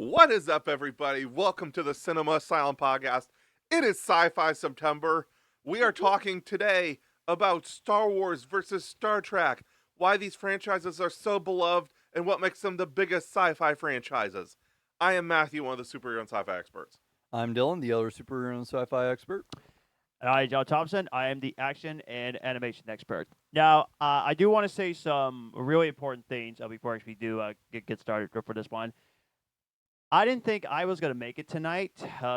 What is up, everybody? Welcome to the Cinema Asylum podcast. It is Sci-Fi September. We are talking today about Star Wars versus Star Trek, why these franchises are so beloved, and what makes them the biggest sci-fi franchises. I am Matthew, one of the superhero and sci-fi experts. I'm Dyllan, the other superhero and sci-fi expert. And I, John Thompson, I am the action and animation expert. Now, I do want to say some really important things before we do get started for this one. I didn't think I was going to make it tonight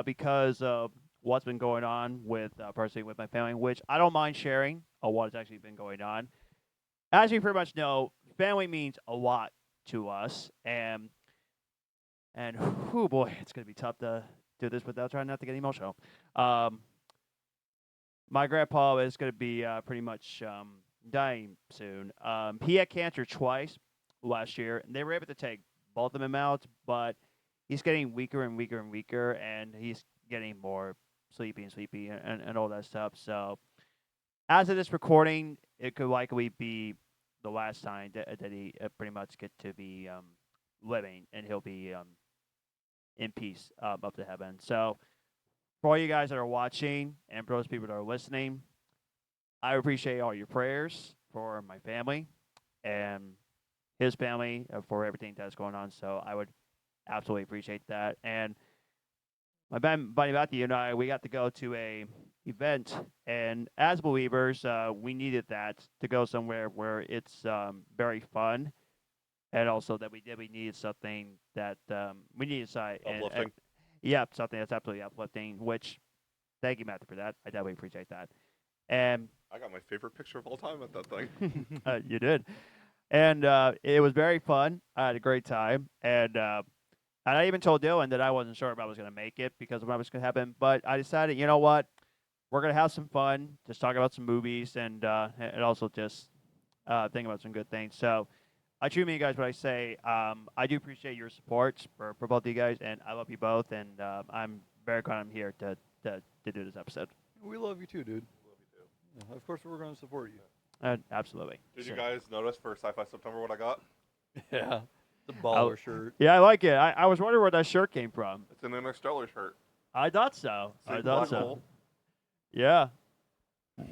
because of what's been going on with personally with my family, which I don't mind sharing what has actually been going on. As you pretty much know, family means a lot to us, and oh boy, it's going to be tough to do this without trying not to get emotional. My grandpa is going to be pretty much dying soon. He had cancer twice last year, and they were able to take both of them out, but he's getting weaker and weaker and weaker, and he's getting more sleepy and all that stuff. So as of this recording, it could likely be the last time that he pretty much get to be living, and he'll be in peace up to heaven. So for all you guys that are watching and for those people that are listening, I appreciate all your prayers for my family and his family for everything that's going on. So I would absolutely appreciate that. And my buddy Matthew and I, we got to go to a event, and as believers, we needed that to go somewhere where it's very fun, and also that we needed something that we needed Uplifting. Yeah, something that's absolutely uplifting, which, thank you, Matthew, for that. I definitely appreciate that. And I got my favorite picture of all time at that thing. you did. And it was very fun. I had a great time. And I even told Dyllan that I wasn't sure if I was going to make it because of what was going to happen. But I decided, you know what? We're going to have some fun, just talk about some movies, and also just think about some good things. So I truly mean, guys, what I say. I do appreciate your support for both of you guys, and I love you both, and I'm very glad I'm here to do this episode. We love you too, dude. Love you too. Yeah, of course, we're going to support you. Absolutely. Did you guys notice for Sci-Fi September what I got? Yeah, the baller shirt. Yeah, I like it. I was wondering where that shirt came from. It's an Interstellar shirt. I thought so. I Big thought black so. hole. Yeah.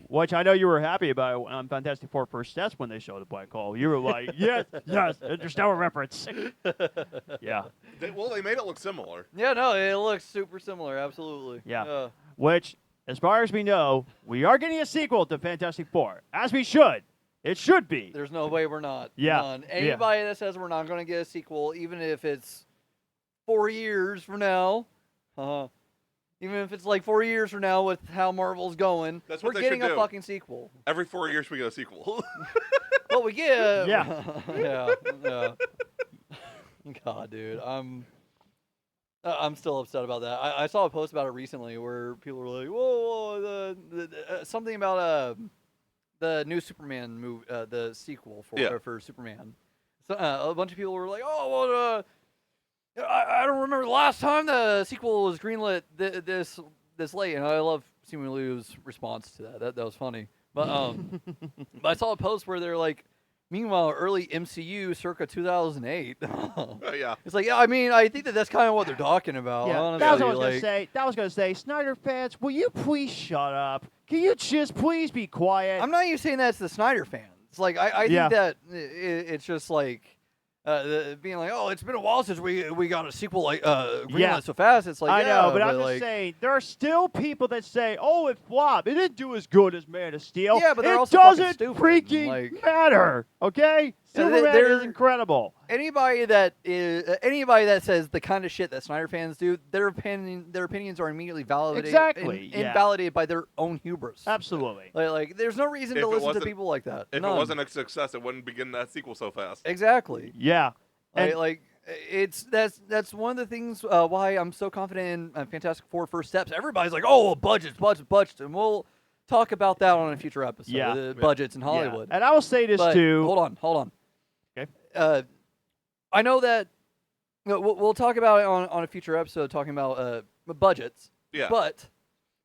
Which I know you were happy about on Fantastic Four First Steps when they showed the black hole. You were like, yes, Interstellar reference. Yeah. They made it look similar. Yeah, no, it looks super similar. Absolutely. Yeah. Which, as far as we know, we are getting a sequel to Fantastic Four, as we should. It should be. There's no way we're not. Yeah. None. Anybody that says we're not going to get a sequel, even if it's 4 years from now, even if it's like 4 years from now with how Marvel's going, That's we're what they getting should a do. fucking sequel. Every 4 years we get a sequel. Well, we get. Yeah. yeah. God, dude, I'm still upset about that. I saw a post about it recently where people were like, "Whoa, something about the new Superman movie, the sequel for Superman." So a bunch of people were like, "Oh, well, I don't remember the last time the sequel was greenlit this late." And I love Simu Liu's response to that. That was funny. But but I saw a post where they're like, meanwhile, early MCU circa 2008. Yeah. It's like, yeah, I mean, I think that's kind of what they're talking about. Yeah, Honestly. that was what I was like, gonna say. That was gonna say, Snyder fans, will you please shut up? Can you just please be quiet? I'm not even saying that's the Snyder fans. Like, I Yeah. think that it's just like being like, oh, it's been a while since we got a sequel like greenlit so fast. It's like, I yeah, know, but I'm like, just saying, there are still people that say, "Oh, it flopped. It didn't do as good as Man of Steel." Yeah, but they're it also fucking doesn't stupid. freaking Like- matter. Okay, Yeah, Superman they're- is incredible. anybody that says the kind of shit that Snyder fans do, their opinions are immediately validated, Exactly, yeah. invalidated by their own hubris. Absolutely. Like, there's no reason If to it listen to wasn't- people like that. If None. it wasn't a success, it wouldn't begin that sequel so fast. Exactly. Yeah. And Like that's one of the things why I'm so confident in Fantastic Four First Steps. Everybody's like, oh, well, budgets, and we'll talk about that on a future episode. Yeah. The budgets in Hollywood. Yeah. And I will say this But too. hold on. Okay. I know that we'll talk about it on a future episode, talking about budgets. Yeah. But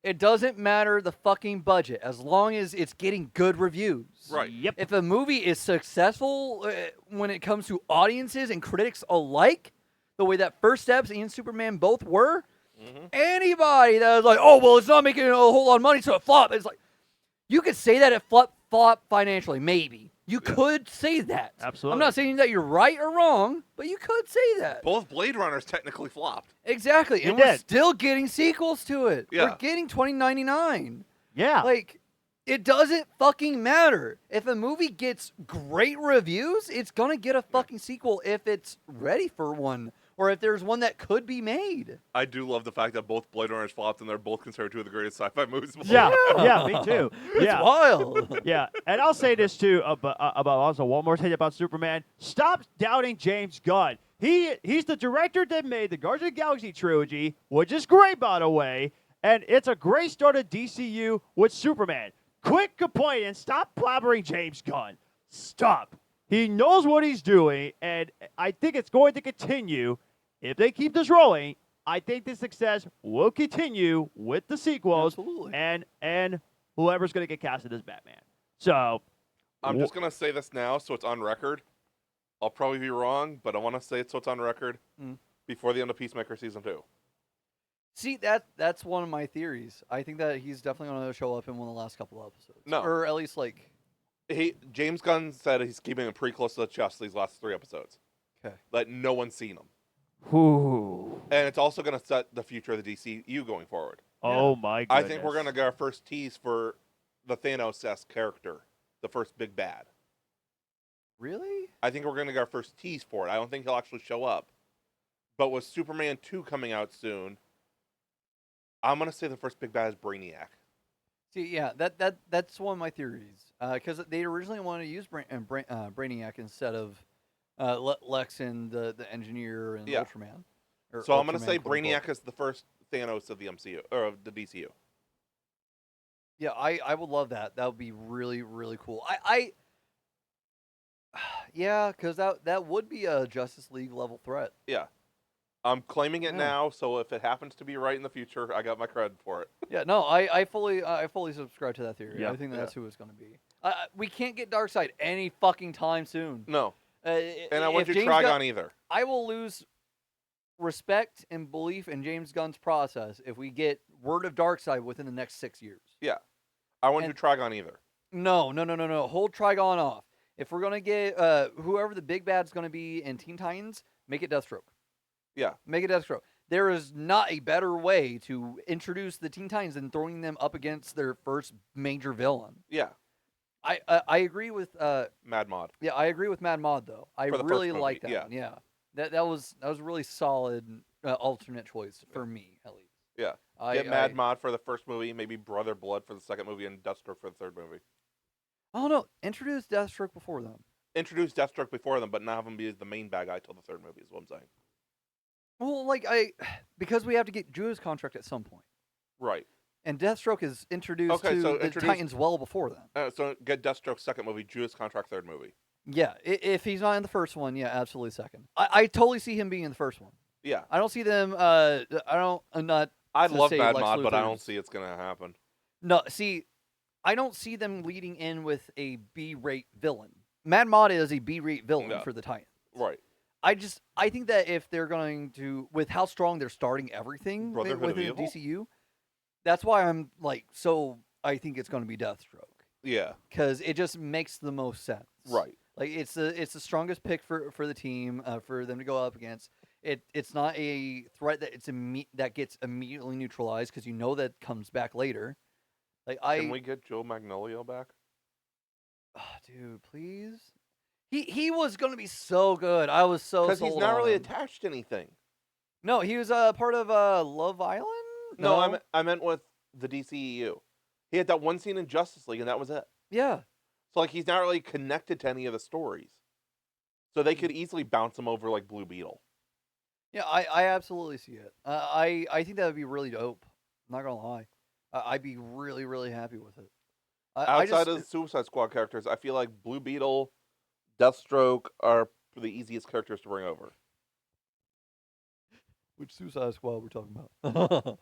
it doesn't matter the fucking budget as long as it's getting good reviews. Right. Yep. If a movie is successful when it comes to audiences and critics alike, the way that First Steps and Superman both were, Mhm. anybody that was like, oh, well, it's not making a whole lot of money, so it flopped. It's like, you could say that it flopped financially, maybe. You could say that. Absolutely. I'm not saying that you're right or wrong, but you could say that. Both Blade Runners technically flopped. Exactly. You And we're did. still getting sequels to it. Yeah. We're getting 2099. Yeah. Like, it doesn't fucking matter. If a movie gets great reviews, it's going to get a fucking sequel if it's ready for one. Or if there's one that could be made. I do love the fact that both Blade Runners flopped and they're both considered two of the greatest sci-fi movies. of all yeah. time. Yeah. Me too. It's Yeah. wild. Yeah, and I'll say this too about also one more thing about Superman. Stop doubting James Gunn. He's the director that made the Guardians of the Galaxy trilogy, which is great, by the way, and it's a great start of DCU with Superman. Quit complaining. Stop blabbering James Gunn. Stop. He knows what he's doing, and I think it's going to continue. If they keep this rolling, I think the success will continue with the sequels Absolutely. and whoever's going to get casted as Batman. So, I'm just going to say this now so it's on record. I'll probably be wrong, but I want to say it so it's on record before the end of Peacemaker Season 2. See, that's one of my theories. I think that he's definitely going to show up in one of the last couple of episodes. No. Or at least, like... James Gunn said he's keeping it pretty close to the chest these last 3 episodes. Okay. Like, no one's seen them. whew. And it's also going to set the future of the DCU going forward. Oh my I goodness. think we're going to get our first tease for the Thanos-esque character, the first big bad. Really? I think we're going to get our first tease for it. I don't think he'll actually show up. But with Superman 2 coming out soon, I'm going to say the first big bad is Brainiac. See, yeah, that's one of my theories. Because they originally wanted to use Brainiac instead of Lex and the Engineer and Yeah. Ultraman. Or So I'm going to Ultraman, say quote, unquote. Brainiac is the first Thanos of the MCU, or of the DCU. Yeah, I would love that. That would be really, really cool. Yeah, because that would be a Justice League level threat. Yeah. I'm claiming it Yeah. now, so if it happens to be right in the future, I got my credit for it. Yeah, no, I fully subscribe to that theory. Yeah. I think that's who it's going to be. We can't get Darkseid any fucking time soon. No. And I if want you James Trigon Gunn- either. I will lose respect and belief in James Gunn's process if we get word of Darkseid within the next 6 years. Yeah. I want you And- Trigon either. No. Hold Trigon off. If we're gonna get whoever the big bad's gonna be in Teen Titans, make it Deathstroke. Yeah. Make it Deathstroke. There is not a better way to introduce the Teen Titans than throwing them up against their first major villain. Yeah. I agree with Mad Mod. yeah, I agree with Mad Mod though. I For the first really movie, like that yeah. one. Yeah. That was a really solid alternate choice for me at least. Yeah. Get Mad Mod for the first movie, maybe Brother Blood for the second movie, and Deathstroke for the third movie. I don't know. Introduce Deathstroke before them. Introduce Deathstroke before them, but not have him be the main bad guy till the third movie is what I'm saying. Well, like because we have to get Drew's contract at some point, Right. and Deathstroke is introduced Okay, to so the introduce- Titans well before then. So get Deathstroke second movie, Judas Contract third movie. Yeah, if he's not in the first one, yeah, absolutely second. I totally see him being in the first one. Yeah. I don't see them. I'm not. I'd to love say Mad Lex Mod, but I don't Luthor's- see it's going to happen. No, see, I don't see them leading in with a B-rate villain. Mad Mod is a B-rate villain Yeah. for the Titans. Right. I think that if they're going to, with how strong they're starting everything Brotherhood of within Evil? DCU, that's why I'm like, so I think it's going to be Deathstroke. Yeah. Because it just makes the most sense. Right. Like it's the strongest pick for the team for them to go up against. It's not a threat that that gets immediately neutralized because you know that comes back later. Like Can we get Joe Magnolia back? oh, dude, please. He was gonna be so good. I was so Because he's sold not on really him. attached to anything. No, he was part of Love Island. No, I meant with the DCEU. He had that one scene in Justice League, and that was it. Yeah. So like he's not really connected to any of the stories. So they could easily bounce him over like Blue Beetle. Yeah, I absolutely see it. I think that would be really dope. I'm not gonna lie. I'd be really, really happy with it. Outside of the Suicide Squad characters, I feel like Blue Beetle, Deathstroke are the easiest characters to bring over. which Suicide Squad we're talking about?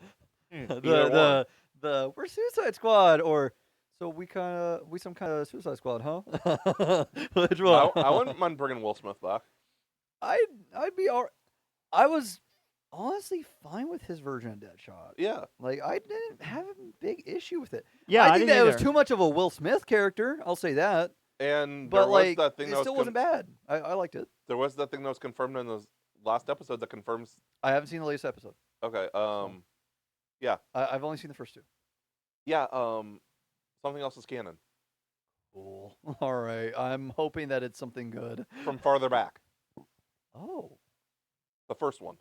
Either one. We're Suicide Squad, or so we some kind of Suicide Squad, huh? Which one? I wouldn't mind bringing Will Smith back. I'd be all. I was honestly fine with his version of Deadshot. Yeah. Like, I didn't have a big issue with it. Yeah, I I think didn't that it was either. too much of a Will Smith character. I'll say that. And But there was like, that thing it that was still wasn't bad. I liked it. there was that thing that was confirmed in the last episode that confirms. I haven't seen the latest episode. Okay. I've only seen the first two. Yeah. Something else is canon Cool. All right. I'm hoping that it's something good. from farther back. Oh, The first one.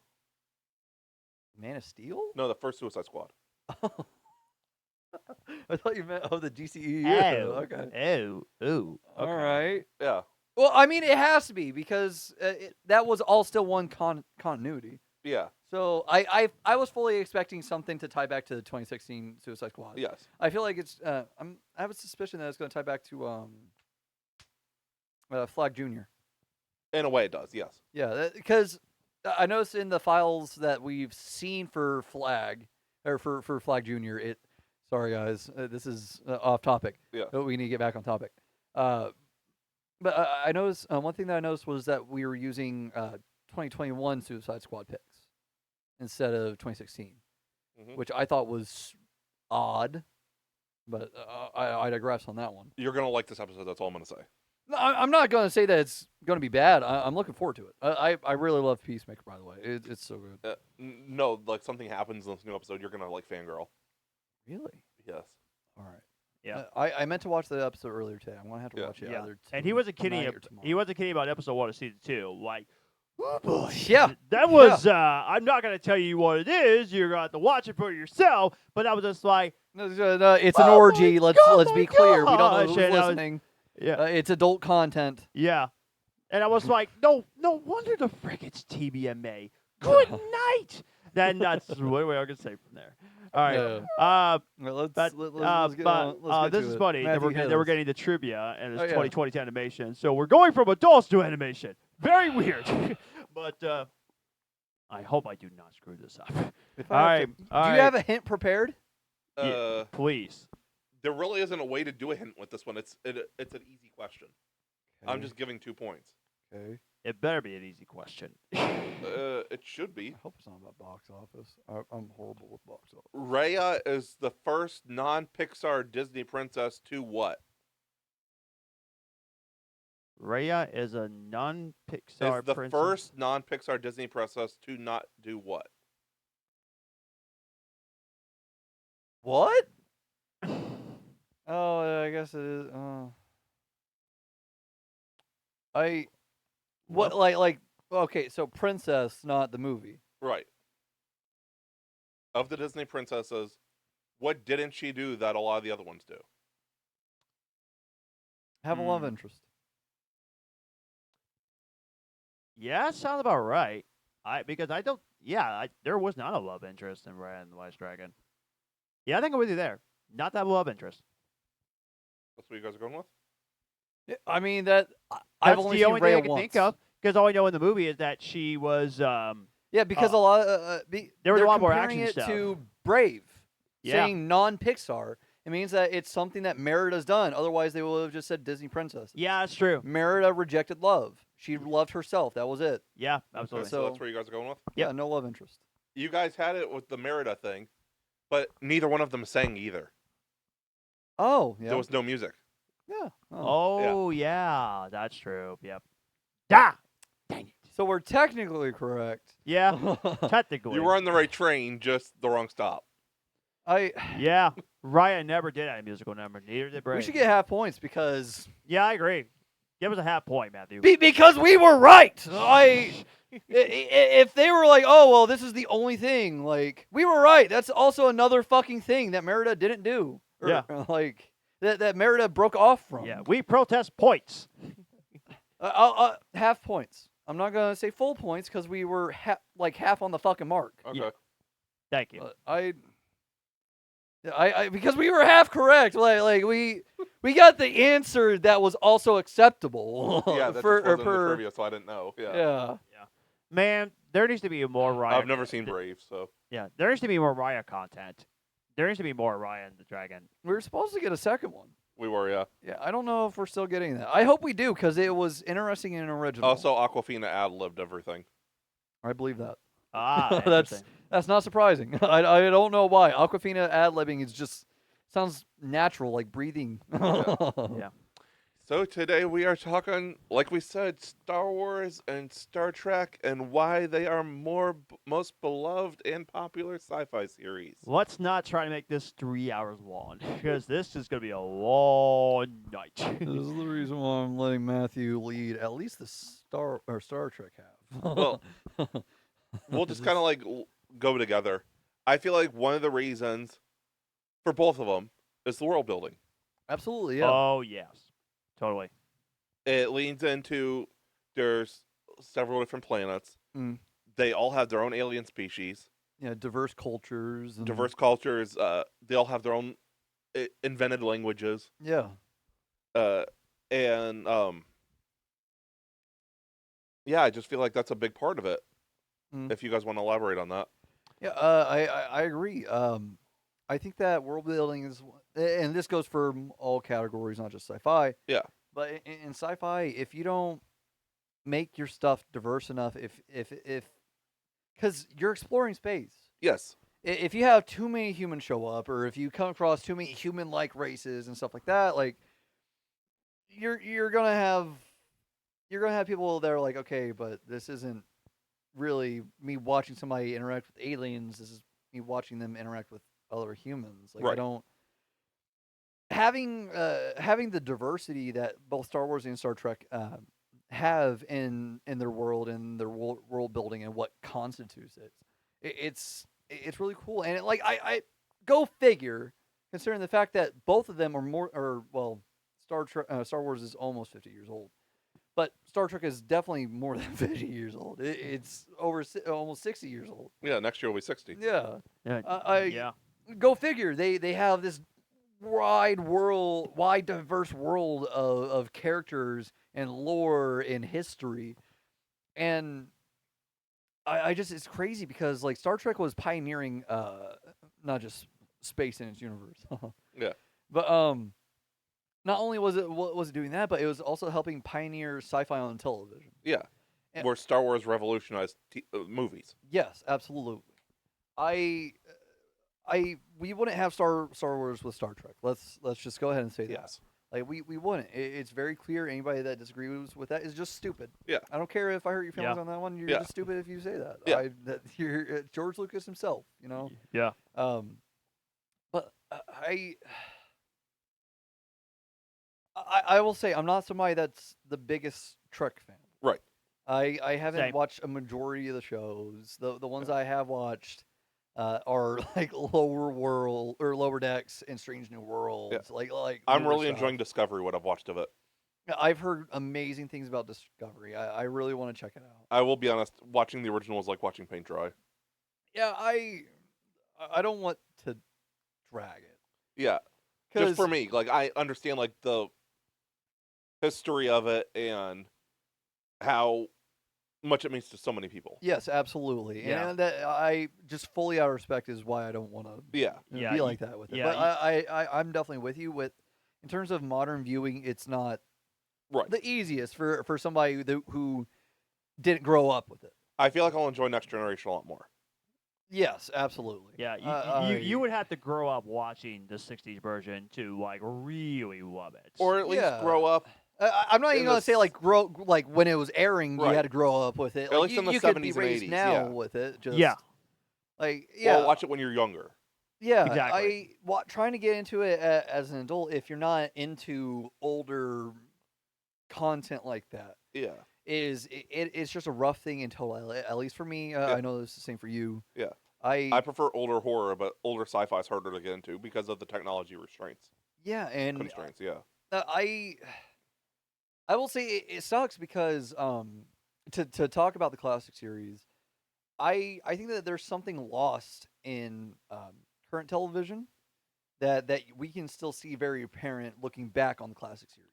Man of Steel? No, the first Suicide Squad. I thought you meant the DCEU. Oh, Okay. oh. All right. Yeah. Well, I mean, it has to be because that was all still one continuity. Yeah. So I was fully expecting something to tie back to the 2016 Suicide Squad. Yes. I feel like it's I have a suspicion that it's going to tie back to Flag Jr. In a way, it does. Yes. Yeah, because I noticed in the files that we've seen for Flag or for Flag Jr. Sorry guys, this is off topic. Yeah. But we need to get back on topic. But I noticed one thing that I noticed was that we were using 2021 Suicide Squad picks instead of 2016, which I thought was odd. But I digress on that one. You're gonna like this episode. That's all I'm gonna say. No, I'm not going to say that it's going to be bad. I'm looking forward to it. I really love Peacemaker, by the way. It's so good. No, like something happens in this new episode. You're gonna like fangirl. Really? Yes. All right. Yeah. I meant to watch the episode earlier today. I'm going to have to Yeah. watch it Yeah. either And he wasn't kidding. tonight or tomorrow. He wasn't kidding about episode 1 of season 2. Like, oh boy. Yeah. That was. I'm not gonna tell you what it is. You're gonna have to watch it for yourself. But I was just like, No, it's an Oh orgy. my Let's be clear. We don't know gosh, who's and I was- listening. yeah, It's adult content. yeah. And I was like, no wonder the frick it's TBMA. Good night. Then that's what I can say from there. All right. Yeah. Well, let's But, let's get on. Let's get this to is it. funny. That Matthew, hit we're us. getting the trivia, and it's Oh, yeah. 2020 animation. So we're going from adults to animation. Very weird. But I hope I do not screw this up. If All I have right. to- all do you right. have a hint prepared? Yeah. Please. There really isn't a way to do a hint with this one. It's an easy question. I'm just giving 2 points. Okay. It better be an easy question. It should be. I hope it's not about box office. I'm horrible with box office. Raya is the first non-Pixar Disney princess to what? Raya is a non-Pixar Is the princess. first non-Pixar Disney princess to not do what? What? Oh, I guess it is. What like okay, so Princess, not the movie. Right. Of the Disney princesses, what didn't she do that a lot of the other ones do? Have a love interest. Yeah, sounds about right. Because I don't. Yeah, there was not a love interest in Raya and the Last Dragon. Yeah, I think I'm with you there. Not that love interest. That's what you guys are going with? Yeah, I mean that I've That's only the seen only thing I Raya can once. think of. Because all I know in the movie is that she was. Yeah, because a lot. There there was a lot more comparing action it stuff. to Brave, Yeah. saying non-Pixar. It means that it's something that Merida's done. Otherwise, they would have just said Disney princess. Yeah, that's true. Merida rejected love. She loved herself. That was it. Yeah, Okay, absolutely. so So- that's where you guys are going with? Yep. Yeah, no love interest. You guys had it with the Merida thing, but neither one of them sang either. Oh, yeah. There was no music. Yeah. Oh, yeah, that's true. Yep. Da! Dang it. So we're technically correct. Yeah, technically. You were on the right train, just the wrong stop. Yeah, Raya never did have a musical number. Neither did Brave. We should get half points because Yeah, I agree. Give us a half point, Matthew. because we were right. If they were like, oh well, this is the only thing. Like we were right. That's also another fucking thing that Merida didn't do. Or, Yeah. Like that Merida broke off from. Yeah, we protest points. Half points. I'm not gonna say full points because we were half on the fucking mark. Okay. Yeah. Thank you. But I because we were half correct. Like we got the answer that was also acceptable. Yeah, that for, just wasn't in the per- trivia, so I didn't know. Yeah. yeah. Man, there needs to be more Raya. I've never seen Brave, so. Yeah, there needs to be more Raya content. There needs to be more Raya and the Dragon. We were supposed to get a second one. We were, yeah. Yeah, I don't know if we're still getting that. I hope we do because it was interesting and original. Also, Aquafina ad-libbed everything. I believe that. Ah, that's interesting. that's not surprising. I don't know why. Aquafina ad-libbing is just sounds natural, like breathing. Yeah. So today we are talking, like we said, Star Wars and Star Trek and why they are most beloved and popular sci-fi series. Let's not try to make this 3 hours long because this is going to be a long night. This is the reason why I'm letting Matthew lead at least the Star Trek half. Well, we'll just kind of like go together. I feel like one of the reasons for both of them is the world building. Absolutely, yeah. Oh, yes. Totally. It leans into there's several different planets. Mm. They all have their own alien species, Yeah, diverse cultures. And, diverse cultures. They all have their own invented languages. Yeah. And yeah, I just feel like that's a big part of it. Mm. If you guys want to elaborate on that. Yeah, I agree. I think that world building is, and this goes for all categories, not just sci-fi. Yeah. But in sci-fi, if you don't make your stuff diverse enough, if because you're exploring space. Yes. If you have too many humans show up, or if you come across too many human-like races and stuff like that, like you're gonna have people that are like, okay, but this isn't really me watching somebody interact with aliens. This is me watching them interact with other humans. Like I Right. don't having the diversity that both Star Wars and Star Trek have in their world and their world building and what constitutes it. It's really cool, and I go figure, considering the fact that both of them are Star Wars is almost 50 years old. But Star Trek is definitely more than 50 years old. It's over almost 60 years old. Yeah, next year will be 60. Yeah. Yeah. Go figure. They have this wide, diverse world of characters and lore and history. And I just, it's crazy because like Star Trek was pioneering not just space in its universe. Yeah. But not only was it doing that, but it was also helping pioneer sci-fi on television. Yeah. And- Where Star Wars revolutionized movies. Yes, absolutely. We wouldn't have Star Wars with Star Trek. Let's just go ahead and say that. Yes. Like we wouldn't. It's very clear. Anybody that disagrees with that is just stupid. Yeah. I don't care if I hurt your feelings Yeah. on that one. You're Yeah. just stupid if you say that. Yeah. You're George Lucas himself. You know. Yeah. But I will say I'm not somebody that's the biggest Trek fan. Right. I haven't Same. watched a majority of the shows. The ones I have watched are like Lower Decks and Strange New Worlds. Like I'm newer really stuff. enjoying Discovery, what I've watched of it. I've heard amazing things about Discovery. I really want to check it out. I will be honest, watching the original is like watching paint dry. Yeah, I don't want to drag it. Yeah. Just for me. Like, I understand, like, the history of it and how much it means to so many people. Yes, absolutely. Yeah. And that I just fully out of respect is why I don't want to Yeah. Yeah, be you- like that with it. yeah, But I'm definitely with you with in terms of modern viewing, it's not Right. the easiest for somebody who didn't grow up with it. I feel like I'll enjoy Next Generation a lot more. Yes, absolutely. Yeah, you would have to grow up watching the '60s version to like really love it. Or at least Yeah. grow up. I'm not in even the gonna say s- like when it was airing, you Right. had to grow up with it. At Like, least in the you could be 70s and raised 80s, now yeah. with it. Just, Yeah. Like yeah, Or watch it when you're younger. yeah. Exactly. Trying to get into it as an adult if you're not into older content like that. Yeah. It's just a rough thing until at least for me. Yeah. I know this is the same for you. Yeah. I I prefer older horror, but older sci-fi is harder to get into because of the technology restraints. yeah, and Constraints, yeah. I will say it sucks because to talk about the classic series, I think that there's something lost in current television that we can still see very apparent looking back on the classic series.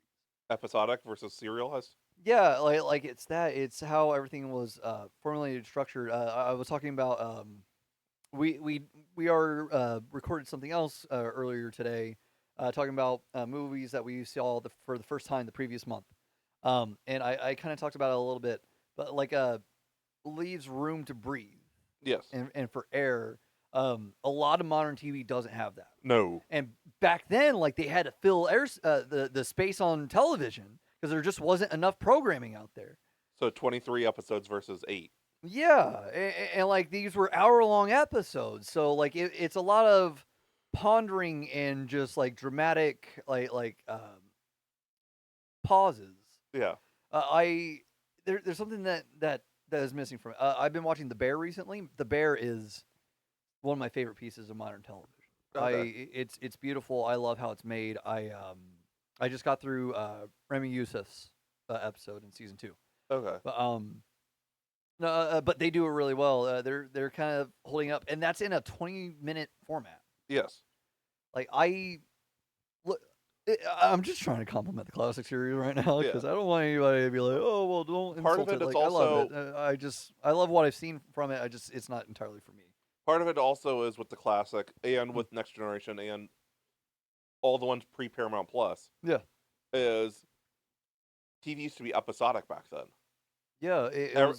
Episodic versus serial has. Yeah, like it's how everything was formulated, structured. I was talking about we are recorded something else earlier today, talking about movies that we saw for the first time the previous month, and I kind of talked about it a little bit, but like leaves room to breathe. Yes. and for air. A lot of modern TV doesn't have that. No. And back then, like they had to fill the space on television because there just wasn't enough programming out there. So 23 episodes versus 8. Yeah, and like these were hour-long episodes, so like it's a lot of pondering and just like dramatic pauses. Yeah. There's something that is missing from it. I've been watching The Bear recently. The Bear is one of my favorite pieces of modern television. Okay. It's beautiful. I love how it's made. I just got through Remy Youssef's episode in season 2. Okay. But no, but they do it really well. They're kind of holding up, and that's in a 20-minute format. Yes. Like I'm just trying to compliment the classic series right now because I don't want anybody to be like, oh well, don't Part insult of it it. is Like, I love also- it. I love what I've seen from it. It's not entirely for me. Part of it also is with the classic and with Next Generation and all the ones pre-Paramount Plus. Yeah. Is TV used to be episodic back then. Yeah,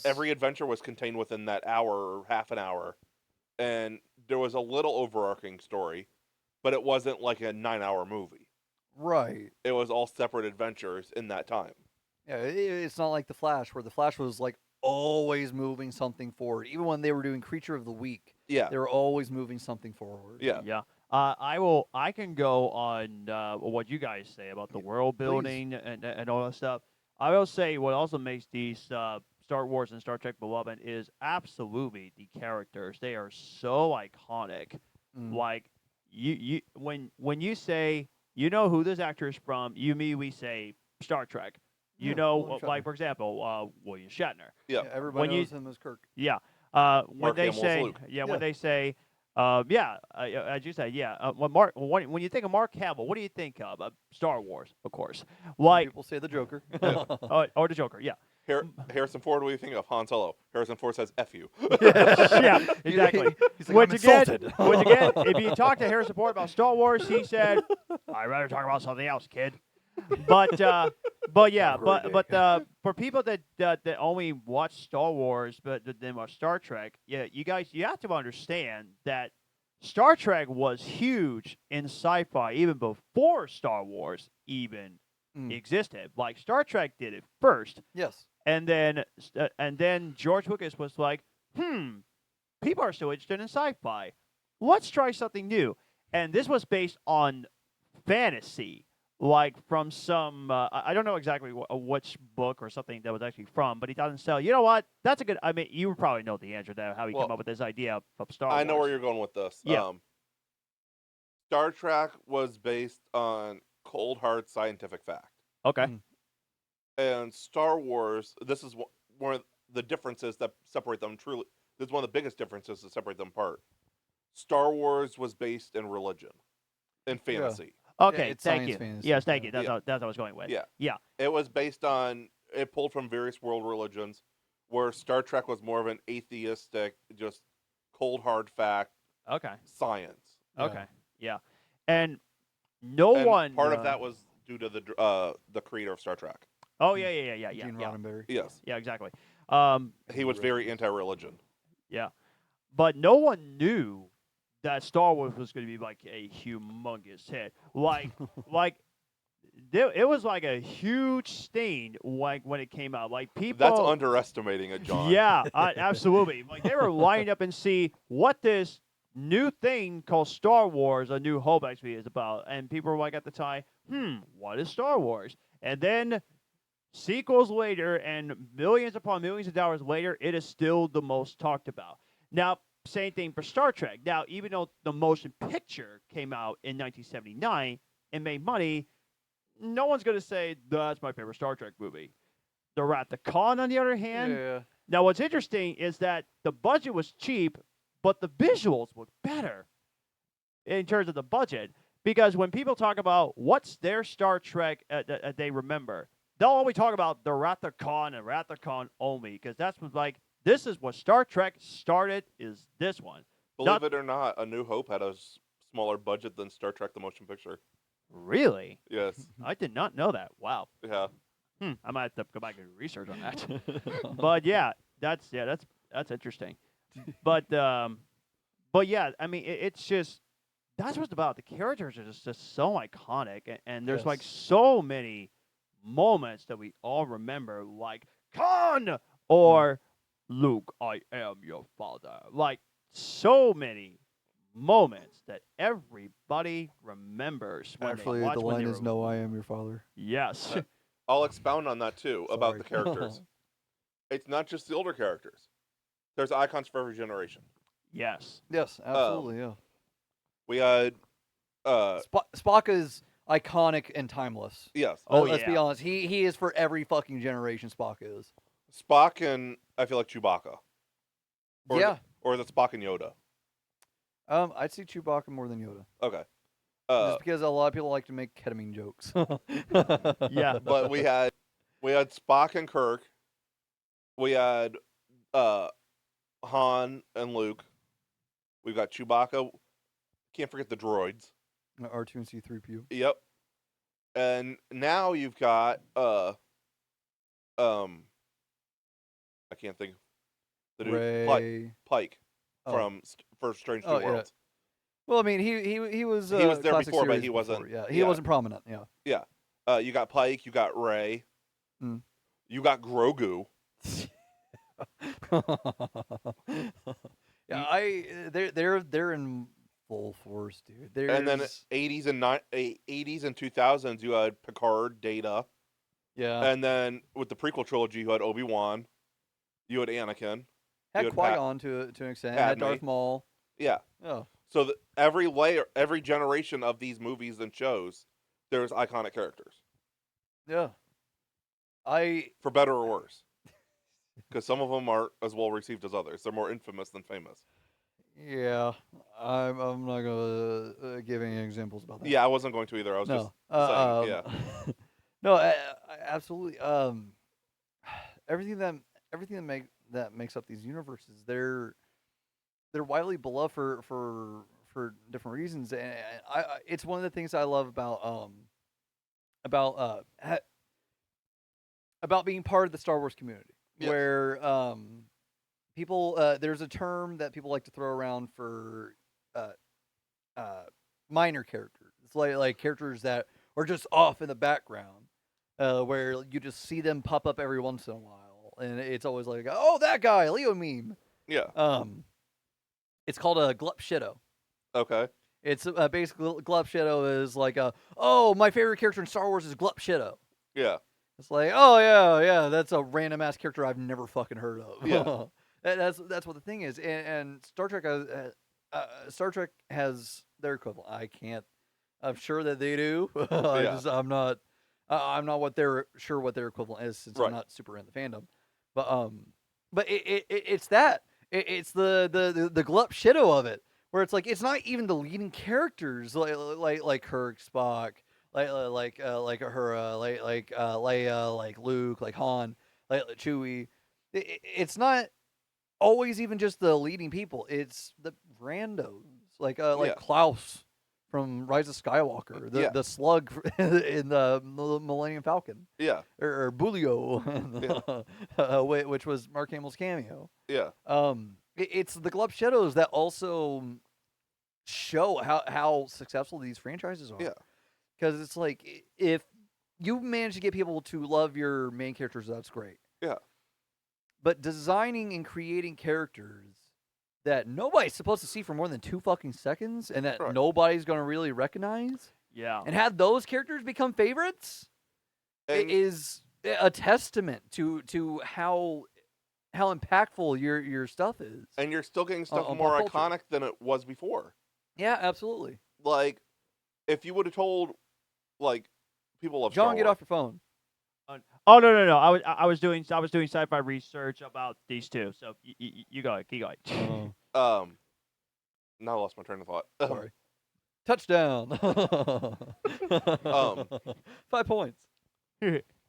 Every adventure was contained within that hour or half an hour, and there was a little overarching story, but it wasn't like a 9-hour movie. right. It was all separate adventures in that time. Yeah, it's not like the Flash, where the Flash was like always moving something forward. Even when they were doing Creature of the Week, Yeah. they were always moving something forward. Yeah. Yeah. I can go on what you guys say about the world building and all that stuff. I will say what also makes these Star Wars and Star Trek beloved is absolutely the characters. They are so iconic. Mm. Like when you say you know who this actor is from, you immediately say Star Trek. You Yeah, know, William like Shatner. for example, William Shatner. Yeah. Everybody When you- knows him as Kirk. Yeah. When Mark they Hamill's say, Luke. yeah, Yeah. when they say, as you said, yeah. When you think of Mark Hamill, what do you think of? Star Wars, of course. Some Like, people say the Joker. or the Joker, yeah. Harrison Ford, what do you think of Han Solo? Harrison Ford says "F you." Yeah, exactly. He's like, Which I'm again, insulted. which again, if you talk to Harrison Ford about Star Wars, he said, "I'd rather talk about something else, kid." But yeah, for people that only watch Star Wars but then watch Star Trek, yeah, you have to understand that Star Trek was huge in sci-fi even before Star Wars even existed. Like Star Trek did it first, Yes. and then George Lucas was like, people are still interested in sci-fi. Let's try something new. And this was based on fantasy, like from some, I don't know exactly which book or something that was actually from, but he doesn't sell. You know what? That's a good, I mean, you probably know the answer to how he Well, came up with this idea of Star Wars. I know where you're going with this. Yeah. Star Trek was based on cold, hard scientific fact. Okay. And Star Wars, this is one of the differences that separate them truly. This is one of the biggest differences that separate them apart. Star Wars was based in religion and fantasy. Okay, it's thank science you. fantasy, Yes, thank you. yeah. That's what I was going with. Yeah. Yeah. It was based on, it pulled from various world religions, where Star Trek was more of an atheistic, just cold, hard fact, Okay. science. Yeah. Okay. Yeah. And no And one. part of that was due to the creator of Star Trek. Oh yeah. Gene Yeah. Roddenberry. Yes. Yeah, exactly. He was very anti-religion. Yeah, but no one knew that Star Wars was going to be like a humongous hit. Like, it was like a huge stain like when it came out. Like people. That's underestimating it, John. Yeah, absolutely. Like they were lining up and see what this new thing called Star Wars: A New Hope actually is about, and people were like at the time, what is Star Wars? And then sequels later and millions upon millions of dollars later, it is still the most talked about. Now, same thing for Star Trek. Now, even though the motion picture came out in 1979 and made money, no one's going to say, that's my favorite Star Trek movie. The Wrath of Khan, on the other hand, Yeah. now what's interesting is that the budget was cheap, but the visuals were better in terms of the budget. Because when people talk about what's their Star Trek they remember, they'll always talk about the Wrath of Khan and Wrath of Khan only, because that's like, this is what Star Trek started, is this one. Believe it or not, A New Hope had a smaller budget than Star Trek: The Motion Picture. Really? Yes. I did not know that. Wow. Yeah. I might have to go back and research on that. But yeah, that's interesting. But yeah, I mean, it's just that's what's about. The characters are just so iconic, and there's like Yes. so many moments that we all remember, like Khan or Luke, I am your father. Like so many moments that everybody remembers when Actually, they watch the when line they is, were. "No, I am your father." Yes. I'll expound on that too about the Sorry. characters. It's not just the older characters. There's icons for every generation. Yes. Yes, absolutely. Yeah. We had Spock is iconic and timeless. yes, Oh, Let's be yeah. honest. He is for every fucking generation. Spock is. Spock and I feel like Chewbacca. Or Yeah. or is it Spock and Yoda? I'd see Chewbacca more than Yoda, Okay. just because a lot of people like to make ketamine jokes. Yeah. But we had Spock and Kirk. We had Han and Luke. We've got Chewbacca. Can't forget the droids. R2 and C3PO. Yep. And now you've got I can't think the dude Ray. Pike Oh. from First Strange New Oh, yeah. Worlds. Well, I mean, he was He was there classic before, but series he wasn't- before. Yeah, he yeah. wasn't prominent. Yeah. Yeah. You got Pike, you got Ray. Mm. You got Grogu. Yeah, they're in full force, dude. There's And then 80s and 80s and 2000s you had Picard, Data. yeah, And then with the prequel trilogy you had Obi-Wan, you had Anakin. had had Qui-Gon to an extent, had Padme. Darth Maul. Yeah. Oh, So every layer, every generation of these movies and shows, there's iconic characters, yeah. I for better or worse. Because some of them aren't as well received as others. They're more infamous than famous. yeah. I'm not gonna give any examples about that. Yeah, I wasn't going to either. I was just saying. Yeah. No, absolutely. Everything that makes up these universes, they're widely beloved for different reasons, and it's one of the things I love about about being part of the Star Wars community, Yes. where people there's a term that people like to throw around for minor characters. It's like characters that are just off in the background, where you just see them pop up every once in a while, and it's always like, oh, that guy, Leo meme. Yeah. It's called a Glup Shido. Okay. It's basically Glup Shido is like oh, my favorite character in Star Wars is Glup Shido. Yeah. It's like, oh yeah, that's a random ass character I've never fucking heard of. Yeah. That's what the thing is, and Star Trek has their equivalent. I can't. I'm sure that they do. Yeah. I'm not what they're sure what their equivalent is, since Right. I'm not super in the fandom. But it's that. It's the glup shido of it, where it's like it's not even the leading characters like Kirk, Spock, like Uhura, like Leia, like Luke, like Han, like Chewie. It's not always even just the leading people. It's the randos, like Yeah. Klaus from Rise of Skywalker, Yeah. the slug in the Millennium Falcon, Yeah. or Bulio, which was Mark Hamill's cameo. Yeah. It's the Glup Shadows that also show how successful these franchises are. Yeah. Because it's like, if you manage to get people to love your main characters, that's great. Yeah. But designing and creating characters that nobody's supposed to see for more than 2 fucking seconds, and that Right. nobody's going to really recognize, Yeah. and have those characters become favorites, And is a testament to how impactful your stuff is. and you're still getting stuff on more pop culture. iconic than it was before. Yeah, absolutely. Like, if you would have told, like, people love John, Star get Wars. off your phone. Oh no! I was doing sci-fi research about these two. So you go, keep going. Oh, Now I lost my train of thought. sorry. Touchdown. 5 points.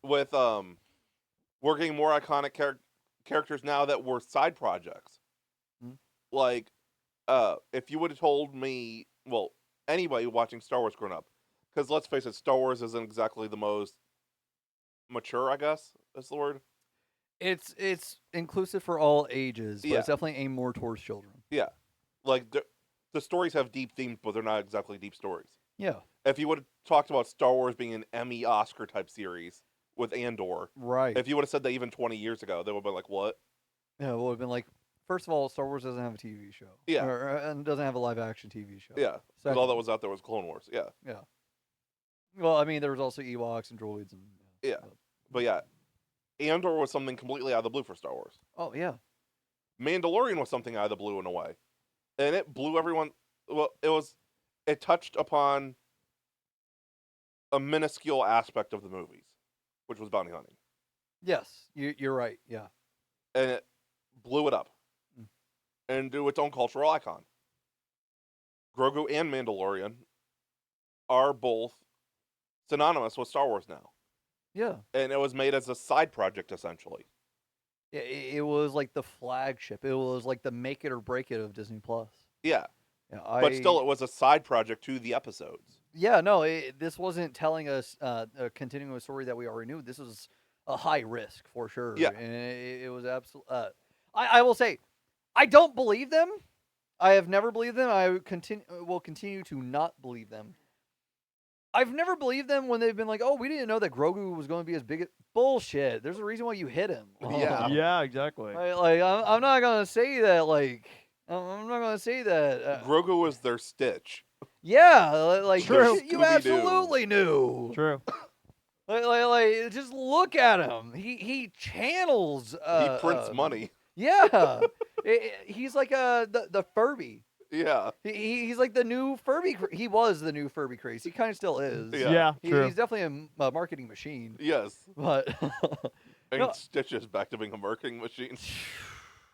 With we're getting more iconic characters now that were side projects. Mhm. Like, if you would have told me, well, anybody watching Star Wars growing up, because let's face it, Star Wars isn't exactly the most mature, I guess is the word. It's inclusive for all ages, but Yeah. it's definitely aimed more towards children. Yeah, like the stories have deep themes, but they're not exactly deep stories. Yeah. If you would have talked about Star Wars being an Emmy Oscar type series with Andor, Right. if you would have said that even 20 years ago, they would have been like, "What?" Yeah, it would have been like, first of all, Star Wars doesn't have a TV show. Yeah. And doesn't have a live action TV show. Yeah, because all that was out there was Clone Wars. Yeah, Yeah. Well, I mean, there was also Ewoks and droids and. Yeah. But yeah, Andor was something completely out of the blue for Star Wars. Oh yeah. Mandalorian was something out of the blue in a way, and it blew everyone. Well, it touched upon a minuscule aspect of the movies, which was bounty hunting, Yes, you're right. Yeah. and it blew it up Mm. and do its own cultural icon. Grogu and Mandalorian are both synonymous with Star Wars now, Yeah. and it was made as a side project essentially. Yeah. It was like the flagship. It was like the make it or break it of Disney Plus. Yeah, Yeah. but still, it was a side project to the episodes. Yeah. No. This wasn't telling us continuing a story that we already knew. This was a high risk for sure. Yeah. And it was absolute. I will say, I don't believe them. I have never believed them. I will continue to not believe them. I've never believed them when they've been like, "Oh, we didn't know that Grogu was going to be as big." Bullshit. There's a reason why you hit him. Yeah. Yeah, exactly. Like I'm not gonna say that. Like I'm not gonna say that. Grogu was their Stitch. Yeah, like True. you Scooby-Doo. absolutely knew. True. Like, just look at him. He channels. He prints money. Yeah, he's like the Furby. Yeah. He's like the new Furby. He was the new Furby craze. He kind of still is. Yeah. Yeah, true. He's definitely a marketing machine. Yes. But And No. Stitch is back to being a marketing machine.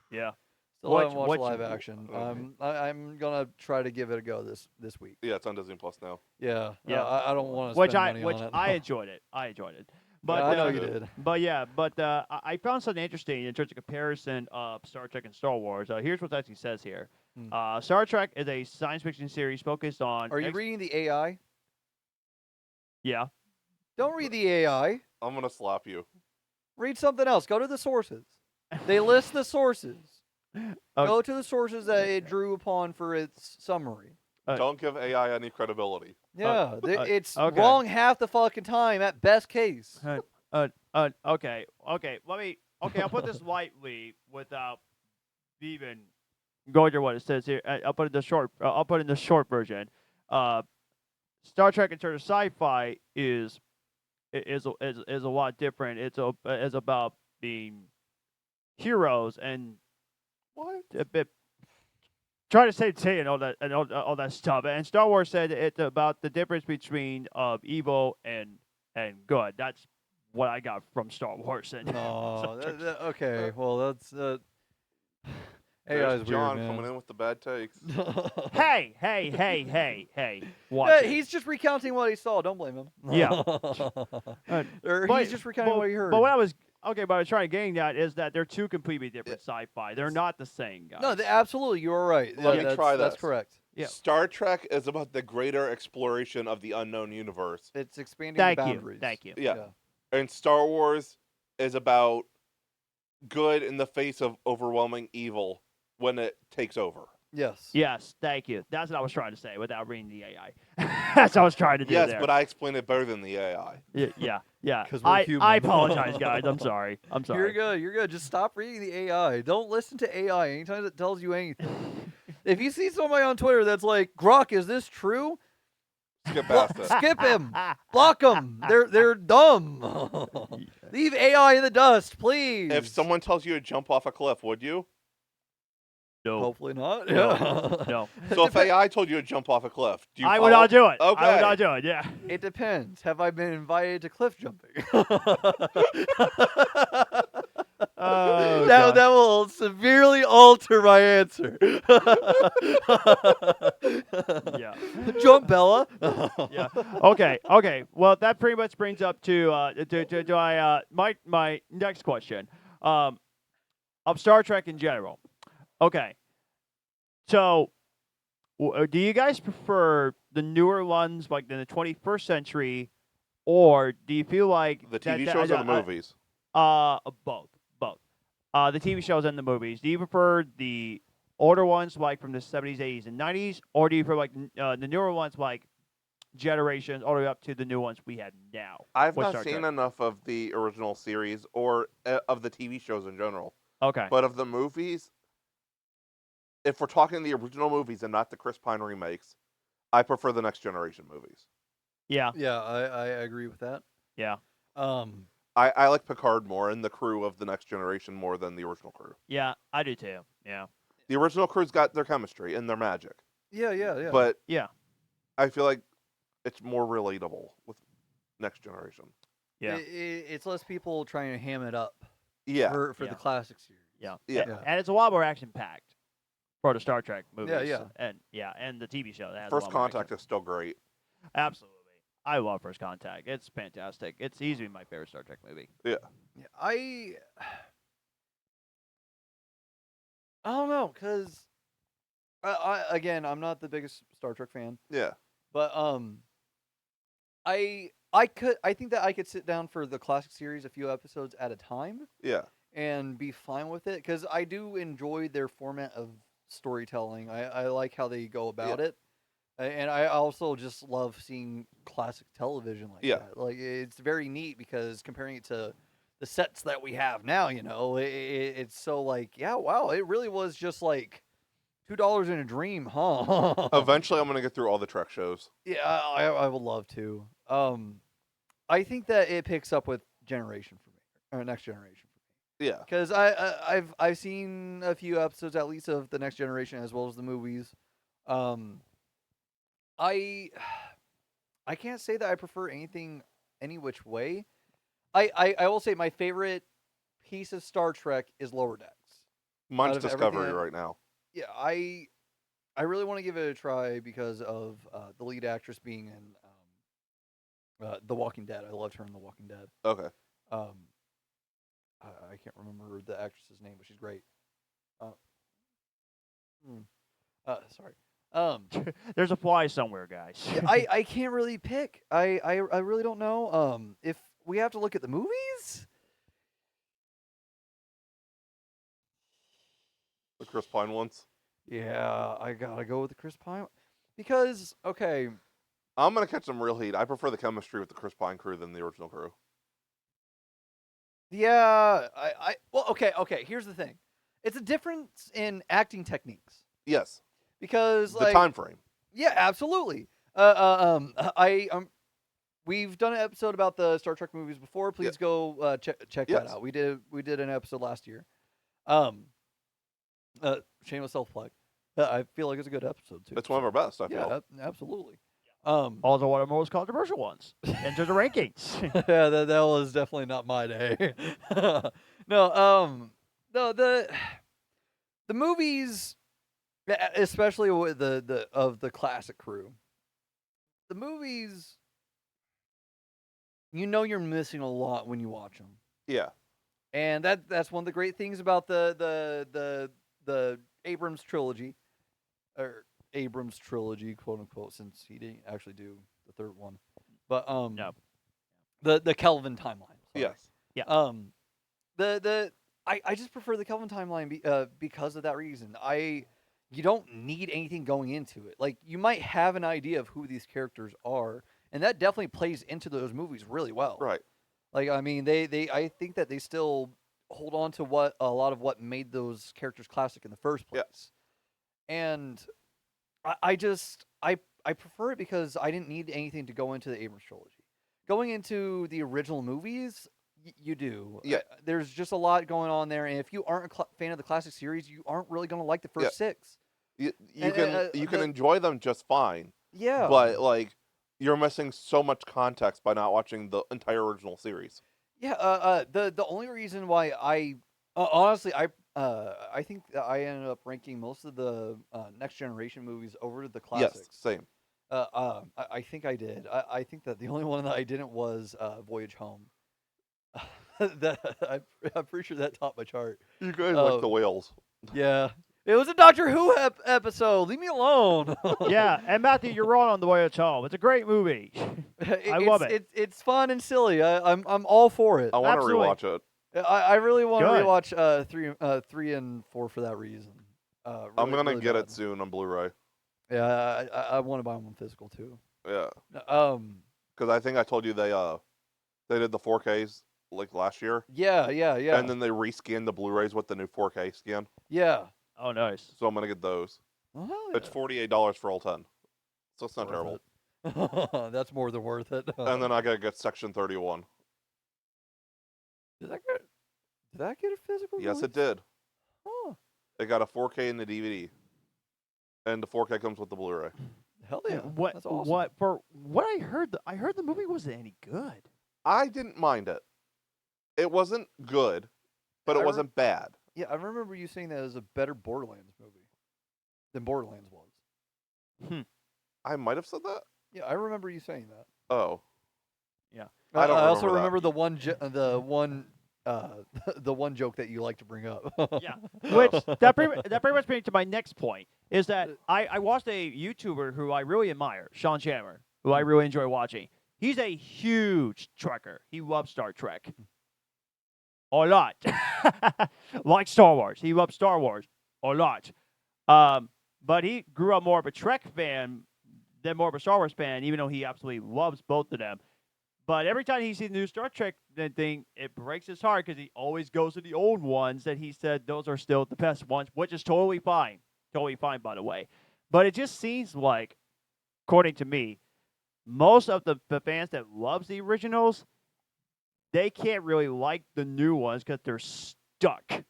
Yeah. still haven't Which- watched which- live action. okay. I'm gonna try to give it a go this week. Yeah, it's on Disney Plus now. Yeah. Yeah. I don't want to Which spend I money which on it. I enjoyed it. I enjoyed it. But I know uh, you did. But yeah, I found something interesting in terms of comparison of Star Trek and Star Wars. Here's what it actually says here. Hmm. Star Trek is a science fiction series focused on. Are you reading the AI? Yeah. Don't read the AI. I'm gonna slap you. Read something else. Go to the sources. They list the sources. Okay. Go to the sources that it drew upon for its summary. Don't give AI any credibility. Yeah, it's okay. wrong half the fucking time at best case. Okay. I'll put this lightly without even going to what it says here. I'll put it in the short version. Star Trek in terms of sci-fi is a lot different. It's about being heroes and What? a bit trying to say and all that stuff. And Star Wars said it's about the difference between evil and good. That's what I got from Star Wars. And No, okay. Well, that's AI There's is John weird, coming man. in with the bad takes. hey! Watch Yeah, it. he's just recounting what he saw. Don't blame him. Yeah. Or But- he's just recounting what he heard. But what I was trying to gain at is that they're two completely different sci-fi. They're not the same, guys. No, absolutely, you are right. Let me that's, try That's this. correct. Yeah. Star Trek is about the greater exploration of the unknown universe, It's expanding Thank the you. boundaries. Thank you. Yeah. and Star Wars is about good in the face of overwhelming evil when it takes over. Yes. Yes, thank you. That's what I was trying to say without reading the AI. That's what I was trying to do Yes, there. but I explained it better than the AI. Yeah. 'Cause we're human. I apologize, guys. I'm sorry. I'm sorry. You're good. You're good. Just stop reading the AI. Don't listen to AI anytime it tells you anything. If you see somebody on Twitter that's like, "Grok, is this true?" Skip past it. Skip him. Block them. They're dumb. Leave AI in the dust, please. If someone tells you to jump off a cliff, would you? No. Hopefully not. No. No. So if AI told you to jump off a cliff, do you I would follow? not do it. I Okay. would not do it. Yeah. It depends. Have I been invited to cliff jumping? Oh, that God. will severely alter my answer. Yeah. Jump, Bella. Yeah. Okay. Well, that pretty much brings up to my next question. Of Star Trek in general. Okay. So, do you guys prefer the newer ones, like in the 21st century, or do you feel like The TV shows or the movies? Both. The TV shows and the movies. Do you prefer the older ones like from the 70s, 80s, and 90s, or do you prefer like the newer ones like Generations all the way up to the new ones we have now? I've with not Star seen Trek? enough of the original series or of the TV shows in general. Okay. But of the movies, if we're talking the original movies and not the Chris Pine remakes, I prefer the Next Generation movies. Yeah. Yeah, I agree with that. Yeah. I like Picard more and the crew of the Next Generation more than the original crew. Yeah, I do too. Yeah. The original crew's got their chemistry and their magic, Yeah. but Yeah. I feel like it's more relatable with Next Generation. Yeah. It's less people trying to ham it up Yeah, for Yeah. the classic series. Yeah. Yeah. And it's a lot more action packed for the Star Trek movies. yeah. And the TV show that has First a lot more Contact action. is still great. Absolutely. I love First Contact. It's fantastic. It's easily my favorite Star Trek movie. Yeah, I don't know, cause again, I'm not the biggest Star Trek fan, Yeah, but I think that I could sit down for the classic series a few episodes at a time yeah, and be fine with it, cause I do enjoy their format of storytelling. I like how they go about it. And I also just love seeing classic television like Yeah. that. Like, it's very neat because comparing it to the sets that we have now, it's so like, yeah, wow, it really was just like $2 in a dream, huh? Eventually, I'm gonna get through all the Trek shows. Yeah, I would love to. I think that it picks up with Generation for me, or Next Generation for me, Yeah, because I've seen a few episodes at least of the Next Generation as well as the movies. I can't say that I prefer anything any which way. I will say my favorite piece of Star Trek is Lower Decks. mine's Out of everything Discovery I- right now. Yeah, I really want to give it a try because of the lead actress being in The Walking Dead. I loved her in The Walking Dead. Okay, I can't remember the actress's name, but she's great. Sorry. There's a fly somewhere, guys. Yeah, I can't really pick. I really don't know. If we have to look at the movies, the Chris Pine ones. yeah, I gotta go with the Chris Pine because okay, I'm gonna catch some real heat. I prefer the chemistry with the Chris Pine crew than the original crew. yeah, well, okay. Here's the thing, it's a difference in acting techniques Yes, because the like time frame. yeah, absolutely. We've done an episode about the Star Trek movies before. Please go check that Yes. out. We did an episode last year. Shameless self plug. I feel like it's a good episode too. It's one of our best. I feel. Yeah, absolutely. Also, one of the most controversial ones. Enter the rankings. Yeah, that was definitely not my day. No, the movies, especially with the classic crew, the movies, you're missing a lot when you watch them. Yeah, And that's one of the great things about the Abrams trilogy, or Abrams trilogy, quote unquote, since he didn't actually do the third one. But No. the Kelvin timeline. Sorry. yes. I just prefer the Kelvin timeline because of that reason. You don't need anything going into it. Like, you might have an idea of who these characters are, and that definitely plays into those movies really well. Right. Like, I mean, I think that they still hold on to a lot of what made those characters classic in the first place. Yeah. And I prefer it because I didn't need anything to go into the Abrams trilogy. Going into the original movies, you do. Yeah. There's just a lot going on there, and if you aren't a fan of the classic series, you aren't really going to like the first six. You And, can enjoy them just fine, Yeah. but like you're missing so much context by not watching the entire original series. Yeah, the only reason why honestly I think that I ended up ranking most of the Next Generation movies over the classics. Yes, same. I think I did. I think that the only one that I didn't was Voyage Home. I'm pretty sure that topped my chart. You guys like the whales. Yeah, it was a Doctor Who episode. Leave me alone. Yeah, and Matthew, you're wrong on The Way It's Home. It's a great movie. I love it. It's fun and silly. I'm all for it. I want to Absolutely. rewatch it. I really want to Good. rewatch 3 and 4 for that reason. I'm Really, gonna really get bad. it soon on Blu-ray. Yeah, I want to buy one physical too. Yeah, Um, because I think I told you they did the 4Ks like last year, yeah, and then they rescanned the Blu-rays with the new 4K scan. yeah. Oh, nice. So I'm gonna get those. Well, hell It's yeah. $48 for all 10, so it's not Worth terrible. it. That's more than worth it. And then I gotta get Section 31. did that get a physical? Yes, release? it did. Huh. It got a 4K and the DVD, and the 4K comes with the Blu-ray. Hell yeah. What? That's awesome. What? For what I heard, I heard the movie wasn't any good. I didn't mind it. It wasn't good, but I it re- wasn't bad. Yeah, I remember you saying that it was a better Borderlands movie than Borderlands was. I might have said that. Yeah, I remember you saying that. Oh, Yeah. I don't I also remember that. remember the one joke that you like to bring up. Yeah. Oh. Which that pretty much brings me to my next point is that I watched a YouTuber who I really admire, Sean Shammer, who I really enjoy watching. He's a huge Trekker. He loves Star Trek. A lot. Like Star Wars. He loves Star Wars. A lot. But he grew up more of a Trek fan than more of a Star Wars fan, even though he absolutely loves both of them. But every time he sees the new Star Trek thing, it breaks his heart because he always goes to the old ones that he said those are still the best ones, which is totally fine. Totally fine, by the way. But it just seems like, according to me, most of the fans that loves the originals, they can't really like the new ones because they're stuck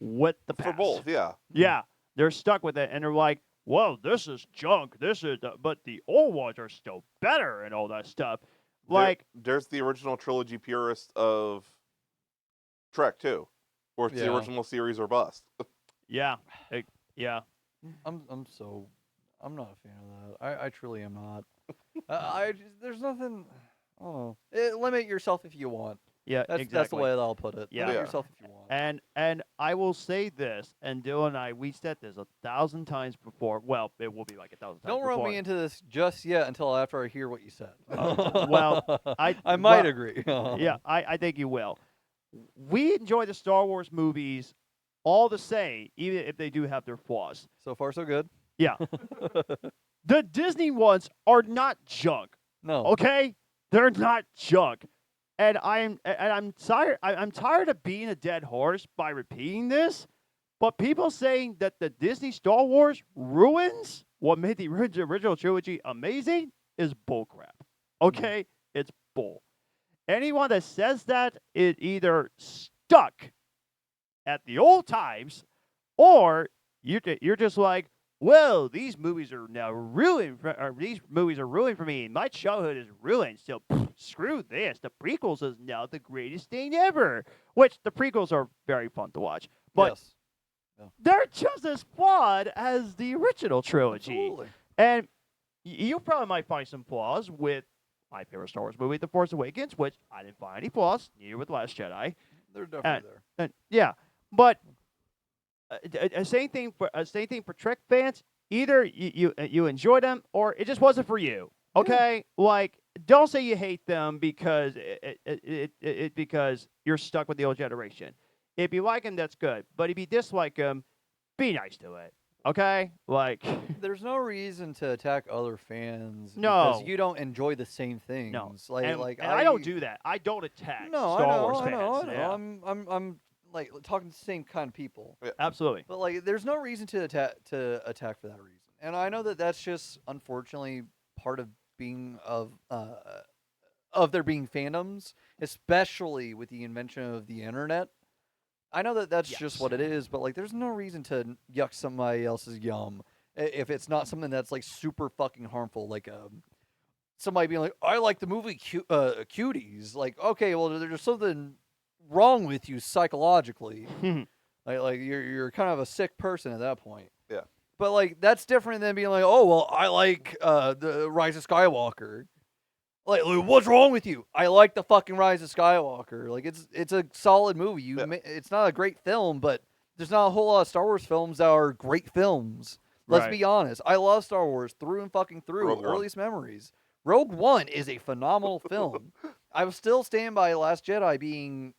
with the past. for both, yeah. Yeah, they're stuck with it, and they're like, "Whoa, this is junk. But the old ones are still better and all that stuff." Like, there's the original trilogy purist of Trek too, where it's the Yeah. original series or bust. yeah, yeah, I'm not a fan of that. I truly am not. There's nothing. I don't know. Limit yourself if you want. yeah. That's the exactly. way that I'll put it. Yeah. Limit Yeah. yourself if you want. And I will say this, and Dyllan and I, we said this 1,000 times before. Well, it will be like 1,000 times. Don't run before. me into this just yet until after I hear what you said. Well, I might well, agree. Yeah, I think you will. We enjoy the Star Wars movies all the same, even if they do have their flaws. So far, so good. Yeah. The Disney ones are not junk. No. Okay, they're not junk, and I'm tired. I'm tired of being a dead horse by repeating this. But people saying that the Disney Star Wars ruins what made the original trilogy amazing is bullcrap. Okay, it's bull. Anyone that says that is either stuck at the old times, or you're just like, well, these movies are now ruined. These movies are ruined for me. My childhood is ruined. So screw this. The prequels is now the greatest thing ever. Which the prequels are very fun to watch, but yes. they're just as flawed as the original trilogy. Absolutely. And you probably might find some flaws with my favorite Star Wars movie, The Force Awakens, which I didn't find any flaws. Neither with The Last Jedi. They're definitely there. And yeah, but same thing for Trek fans. Either you enjoy them or it just wasn't for you. Okay, like don't say you hate them because because you're stuck with the old generation. If you like them, that's good. But if you dislike them, be nice to it. Okay, like There's no reason to attack other fans No. because you don't enjoy the same things. no, Like, and, like and I don't do that. I don't attack No, Star I know, Wars I fans. know, I know. Yeah. I'm like talking to the same kind of people. Absolutely. But like, there's no reason to attack for that reason. And I know that that's just unfortunately part of being of there being fandoms, especially with the invention of the internet. I know that that's just Yes. what it is, but like, there's no reason to yuck somebody else's yum if it's not something that's like super fucking harmful. Like somebody being like, "I like the movie Cuties." Like, okay, well, there's something wrong with you psychologically. Like you're kind of a sick person at that point. Yeah. But like that's different than being like, "Oh, well, I like the Rise of Skywalker." Like, what's wrong with you? I like the fucking Rise of Skywalker. Like, it's a solid movie. It's not a great film, but there's not a whole lot of Star Wars films that are great films. Let's Right. be honest. I love Star Wars through and fucking through. Rogue One. Earliest memories. Rogue One is a phenomenal film. I will still stand by Last Jedi being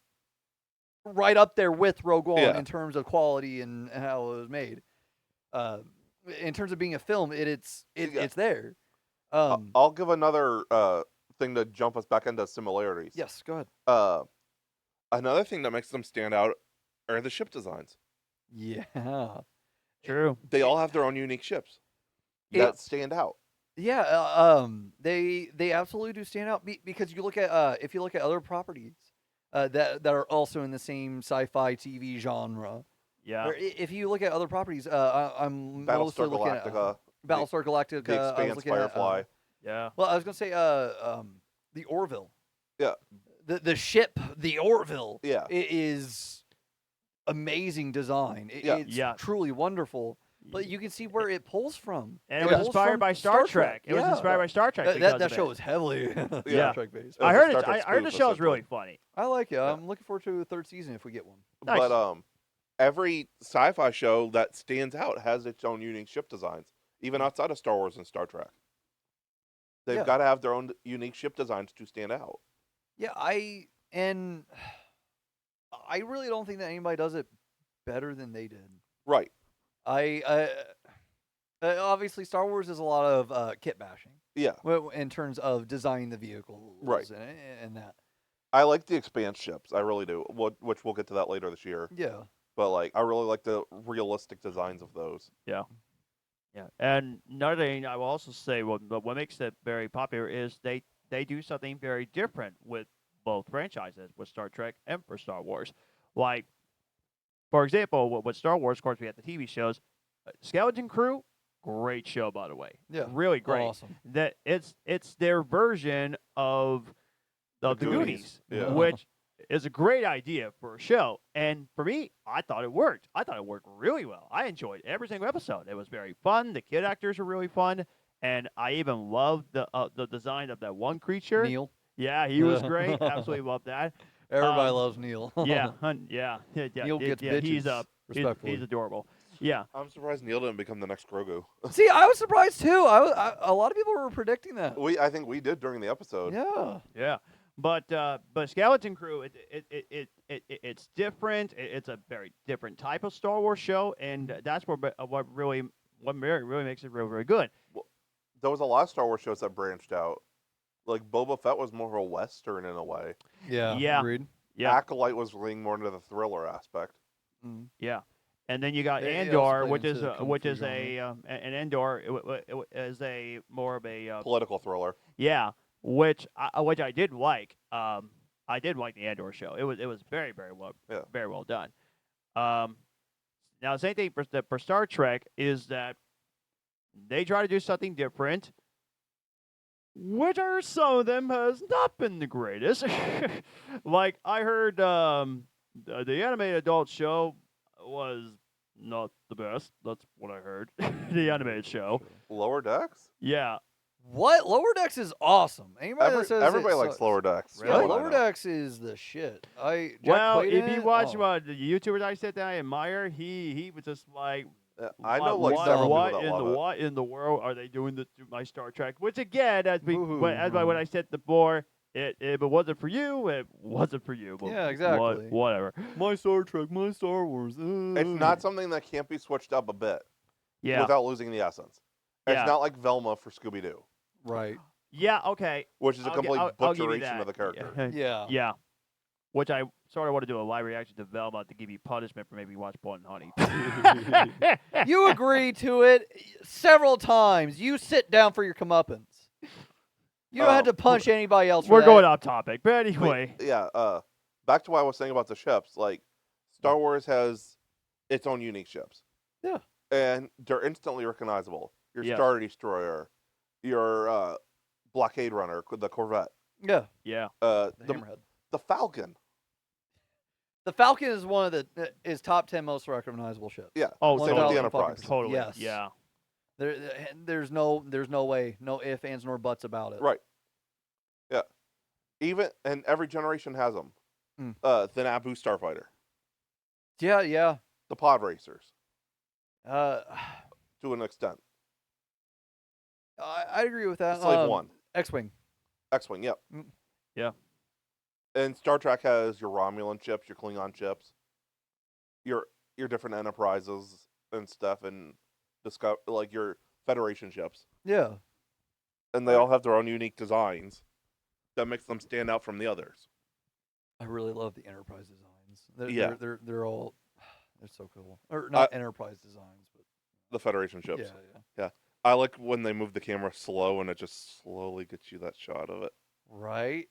right up there with Rogue One Yeah. in terms of quality and how it was made. In terms of being a film, it's there. I'll give another thing to jump us back into similarities. Yes, go ahead. Another thing that makes them stand out are the ship designs. Yeah. True. They all have their own unique ships that stand out. Yeah, they absolutely do stand out because you look at if you look at other properties that are also in the same sci-fi TV genre. Yeah. Or if you look at other properties, I'm mostly Battlestar looking at Galactica, Battlestar Galactica. The I was Expanse, looking Firefly. at, Yeah. well, I was gonna say the Orville. Yeah. The ship, the Orville. Yeah. It is amazing design. Yeah. It's Yeah. truly wonderful. But you can see where it pulls from. And It it was pulls inspired from by Star Trek. It was Yeah. inspired by Star Trek. That show is heavily Star Yeah. Trek based. It was I a heard Star it. Trek I heard the spoof, show is really essentially. funny. I like it. Yeah. I'm looking forward to the third season if we get one. Nice. But every sci-fi show that stands out has its own unique ship designs, even outside of Star Wars and Star Trek. They've Yeah. got to have their own unique ship designs to stand out. Yeah, I really don't think that anybody does it better than they did. Right. Obviously Star Wars is a lot of kit bashing Yeah. in terms of designing the vehicles Right. and that. I like the Expanse ships. I really do. Which we'll get to that later this year. Yeah. But I really like the realistic designs of those. Yeah. And another thing I will also say, what makes it very popular is they do something very different with both franchises, with Star Trek and for Star Wars. Like, for example, with Star Wars, of course, we have the TV shows. Skeleton Crew, great show, by the way. Yeah. Really great. Awesome. That it's their version of the Goonies, Yeah. which is a great idea for a show. And for me, I thought it worked. I thought it worked really well. I enjoyed every single episode. It was very fun. The kid actors were really fun, and I even loved the design of that one creature. Neil. Yeah, he was great. Absolutely loved that. Everybody loves Neil. Yeah. Neil gets bitches. He's adorable. Yeah. I'm surprised Neil didn't become the next Grogu. See, I was surprised too. A lot of people were predicting that. I think we did during the episode. Yeah. Yeah. But Skeleton Crew, it's different. It's a very different type of Star Wars show, and that's what really makes it really, really good. There was a lot of Star Wars shows that branched out. Like Boba Fett was more of a Western in a way. Yeah. Yeah. Agreed. Yeah. Acolyte was leaning more into the thriller aspect. Mm. Yeah. And then you got They also Andor, played which into is the Kung which Fu is genre. an Andor is a more of a Political thriller. yeah, which I did like. I did like the Andor show. It was very very well done. Now same thing for Star Trek is that they try to do something different, which are some of them has not been the greatest. Like I heard the animated adult show was not the best. That's what I heard. The animated show. Lower Decks? Yeah. What? Lower Decks is awesome. Anybody that says Everybody it likes sucks. Lower Decks. Really? Yeah, From what I Lower know. Decks is the shit. Jack Well, played if in you it, watch oh. the YouTubers I said that I admire, he was just like, I know what, several what people that in the love it. what in the world are they doing to my Star Trek? Which again, as Boo-hoo. what I said before, if it wasn't for you, it wasn't for you. But Yeah, exactly. Whatever. My Star Trek, my Star Wars. It's not something that can't be switched up a bit Yeah. without losing the essence. It's Yeah. not like Velma for Scooby-Doo, right. Yeah. Okay. which is a complete I'll give you butcheration that. of the character. Yeah. Yeah. Which I sort of want to do a live reaction to Velma to give you punishment for maybe watch Blood and Honey. You agree to it several times. You sit down for your comeuppance. You don't have to punch anybody else. We're for going that. off topic, but anyway. Yeah, back to what I was saying about the ships. Like, Star Wars has its own unique ships. Yeah. And they're instantly recognizable. Your Yes. Star Destroyer, your blockade runner, the Corvette, Yeah. Yeah. The Hammerhead. the Falcon. The Falcon is one of the is top 10 most recognizable ships. Yeah. Oh, Same with the 1000 Enterprise. fucking Totally. Yes. Yeah. There's no way, no ifs, ands, nor buts about it. Right. Yeah. And every generation has them. Mm. The Naboo Starfighter, Yeah, yeah. the Pod Racers, I to an extent. agree with that. Slave One, X-wing. X-wing. Yep. Yeah. And Star Trek has your Romulan ships, your Klingon ships, your different enterprises and stuff, and like your Federation ships, Yeah. and they all have their own unique designs that makes them stand out from the others. I really love the Enterprise designs. Yeah. They're all they're so cool. Or not I- Enterprise designs, but The Federation ships. yeah. I like when they move the camera slow and it just slowly gets you that shot of it. Right?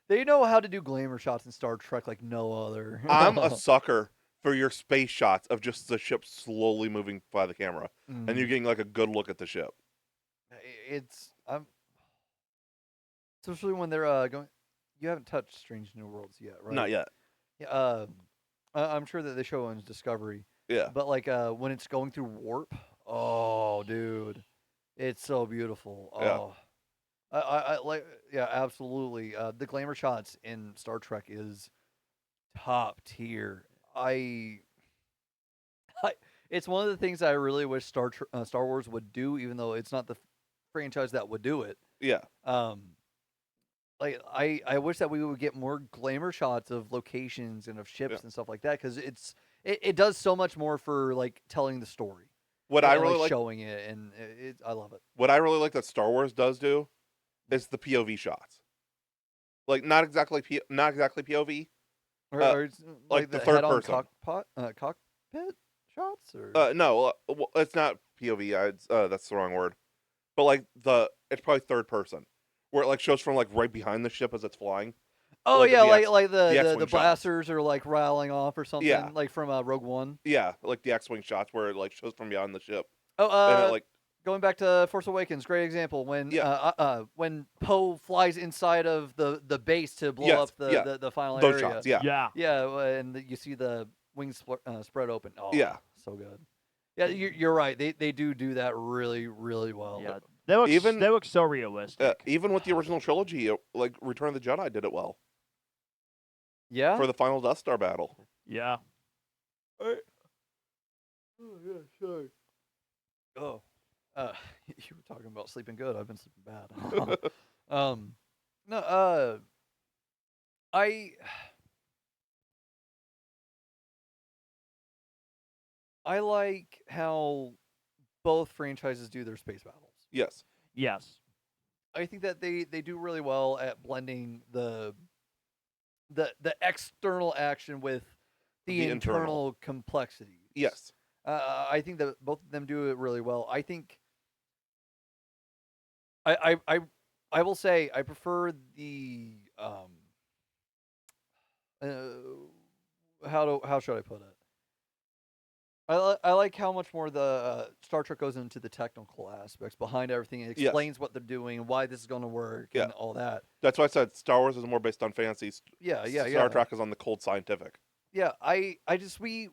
They know how to do glamour shots in Star Trek like no other. I'm a sucker for your space shots of just the ship slowly moving by the camera, and you're getting like a good look at the ship. I'm especially when they're going. You haven't touched Strange New Worlds yet, right? Not yet. Yeah. I'm sure that they show on Discovery. Yeah. But like when it's going through warp, oh dude, it's so beautiful. Yeah. Oh, I like, yeah, absolutely. The glamour shots in Star Trek is top tier. It's one of the things I really wish Star Wars would do, even though it's not the franchise that would do it. Yeah. Like I wish that we would get more glamour shots of locations and of ships Yeah. and stuff like that, because it does so much more for like telling the story. What and, I really like, showing it, and I love it. what I really like that Star Wars does do, is the POV shots. Like not exactly POV. Or it's, like the third head-on person. cockpit shots, or No, well, it's not POV. That's the wrong word. But like it's probably third person, where it like shows from like right behind the ship as it's flying. oh like yeah, the like the X-wing shots. blasters are like rattling off or something, Yeah. like from Rogue One. Yeah, like the X-wing shots where it like shows from behind the ship, Oh, and it like going back to Force Awakens, great example when when Poe flies inside of the base to blow Yes, up the final those area. shots. Yeah. Yeah, and you see the wings spread open. Oh, Yeah. so good. Yeah, you're right. They do that really, really well. Yeah, they look so realistic. Even with the original trilogy, like Return of the Jedi did it well Yeah. for the final Death Star battle. Yeah. Oh yeah, sure. Oh, you were talking about sleeping good. I've been sleeping bad. No, I like how both franchises do their space battles. Yes. Yes. I think that they do really well at blending the external action with the internal complexities. Yes. I think that both of them do it really well. I think I will say I prefer the how should I put it? I like how much more the Star Trek goes into the technical aspects behind everything. It explains what they're doing and why this is going to work and all that. That's why I said Star Wars is more based on fantasy. Yeah. Star Trek is on the cold scientific. Yeah, I just we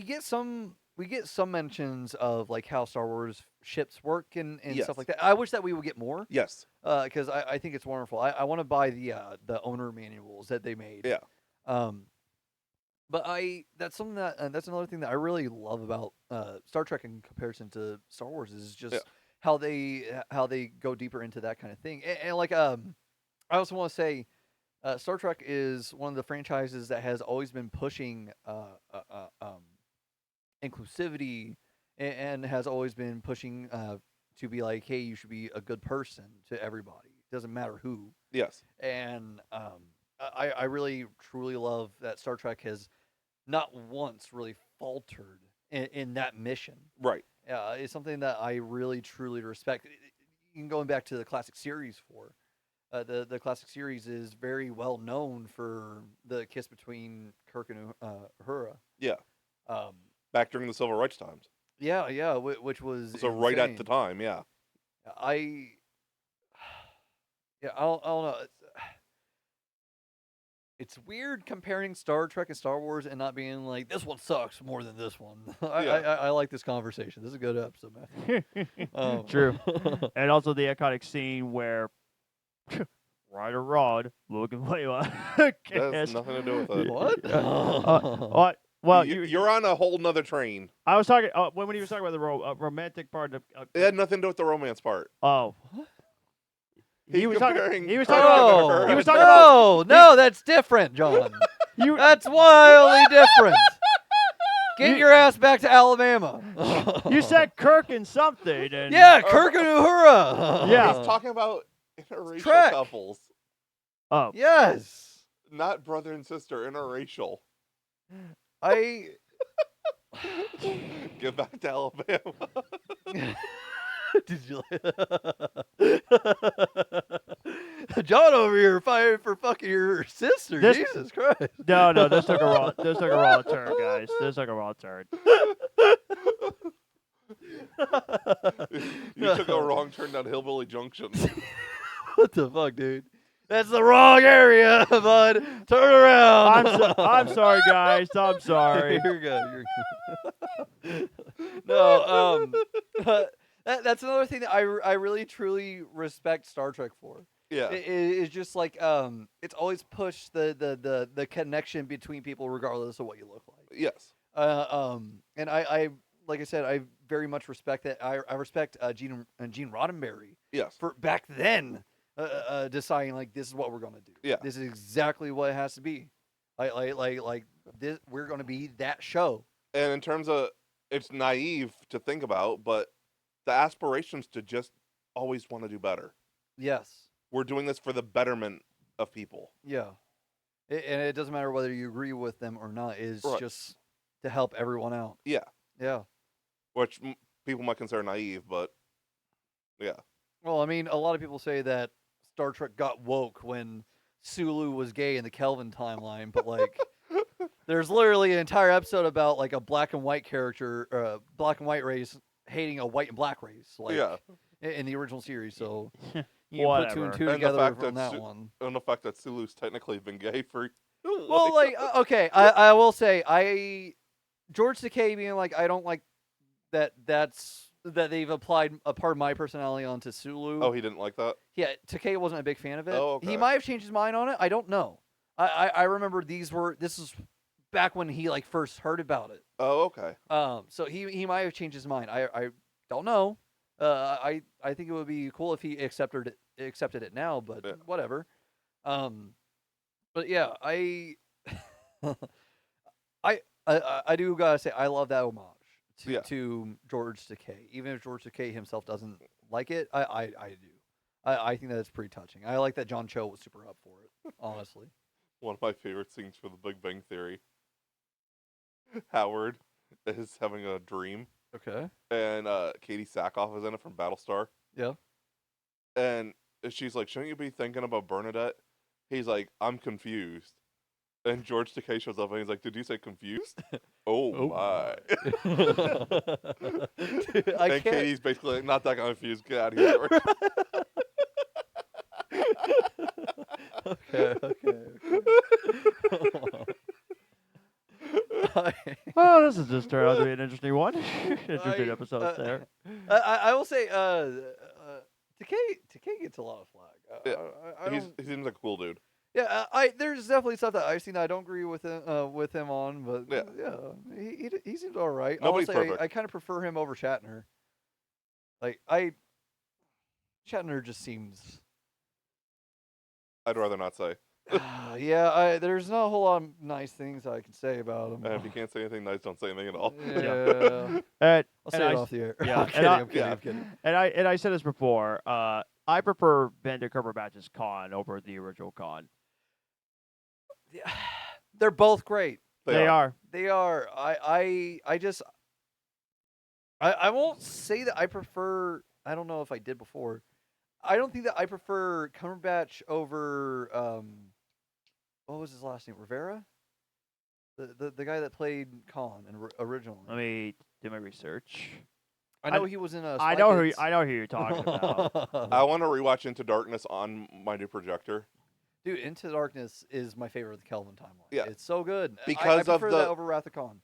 get some mentions of like how Star Wars ships work and stuff like that. I wish that we would get more. Yes. Because I think it's wonderful. I want to buy the owner manuals that they made. Yeah. But that's something that that's another thing that I really love about Star Trek in comparison to Star Wars is just how they go deeper into that kind of thing. And like I also want to say Star Trek is one of the franchises that has always been pushing inclusivity and has always been pushing to be like, hey, you should be a good person to everybody. Doesn't matter who. Yes. And I really truly love that Star Trek has not once really faltered in that mission. Right. It's something that I really truly respect. Even going back to the classic series the classic series is very well known for the kiss between Kirk and Uhura. Yeah. Back during the Civil Rights times. Yeah, which was so insane. right at the time. Yeah. I don't know. It's weird comparing Star Trek and Star Wars and not being like, this one sucks more than this one. I like this conversation. This is a good episode, Matthew. True. And also the iconic scene where Ryder Rod, Logan Layla. That has nothing to do with it. What? Well, you're on a whole nother train. I was talking when he was talking about the romantic part of. It had nothing to do with the romance part. Oh. He was talking. comparing He was Kirk talking to about. her. He was talking about. No, that's different, John. You. That's wildly different. Get You- your ass back to Alabama. You said Kirk and something. And Yeah, Kirk and Uhura. Yeah. He's talking about interracial Trek. couples, Oh. Yes. not brother and sister, interracial. I. Get back to Alabama. Did you? John over here fighting for fucking your sister. This- Jesus Christ. No, this took a wrong. This took a wrong turn, guys. This took a wrong turn. You took a wrong turn down Hillbilly Junction. What the fuck, dude? That's the wrong area, bud. Turn around. I'm sorry, guys. I'm sorry. You're good. You're good. No, that's another thing that I really truly respect Star Trek for. Yeah. It's just like it's always pushed the connection between people regardless of what you look like. Yes. And I like I said, I very much respect that. I respect Gene Roddenberry Yes. for back then deciding like this is what we're gonna do. Yeah. This is exactly what it has to be. Like this, we're gonna be that show. And in terms of, it's naive to think about, but the aspirations to just always want to do better. Yes. We're doing this for the betterment of people. Yeah. And it doesn't matter whether you agree with them or not. It's Right. just to help everyone out. Yeah. Yeah. Which people might consider naive, but yeah. Well, I mean, a lot of people say that Star Trek got woke when Sulu was gay in the Kelvin timeline, but like, there's literally an entire episode about like a black and white character, black and white race hating a white and black race, like Yeah. in the original series. So you put two Whatever. and two And the together fact from that that one. And the fact that Sulu's technically been gay for. Well, like, okay, I will say, George Takei being like, I don't like that they've applied a part of my personality onto Sulu. Oh, he didn't like that? Yeah, Takei wasn't a big fan of it. Oh, okay. He might have changed his mind on it. I don't know. I remember this is back when he like first heard about it. Oh, okay. So he might have changed his mind. I don't know. I think it would be cool if he accepted it now, but Yeah. whatever. But yeah, I do gotta say I love that homage Yeah. to George Takei. Even if George Takei himself doesn't like it, I do. I think that it's pretty touching. I like that John Cho was super up for it, honestly. One of my favorite scenes for The Big Bang Theory. Howard is having a dream, Okay. and Katie Sackhoff is in it from Battlestar. Yeah. And she's like, shouldn't you be thinking about Bernadette? He's like, I'm confused. And George Takei shows up and he's like, did you say confused? Oh, my. Dude, I And can't. Katie's basically like, not that confused. Get out of here, George. Okay. Oh, this has just turned out to be an interesting one. Interesting episodes there. I will say, Takei gets a lot of flack. Yeah, I he don't- seems like a cool dude. Yeah, there's definitely stuff that I've seen that I don't agree with him on, but Yeah. he seems all right. Nobody's Honestly, perfect. I kind of prefer him over Shatner. Like Shatner just seems. I'd rather not say. Yeah, there's not a whole lot of nice things I can say about him. And if you can't say anything nice, don't say anything at all. Yeah. And, I'll say and it I, off the air. yeah, I'm and kidding. I- I'm kidding. yeah. I'm kidding. and I said this before. I prefer Benedict Cumberbatch's Khan over the original Khan. Yeah, they're both great. They are. They are. I won't say that I prefer. I don't know if I did before. I don't think that I prefer Cumberbatch over what was his last name? Rivera? The guy that played Khan originally. Let me do my research. I know he was in a. I know who you're talking about. I want to rewatch Into Darkness on my new projector. Dude, Into Darkness is my favorite of the Kelvin timeline. Yeah. It's so good. Because I of prefer the- that over Wrath of Khan.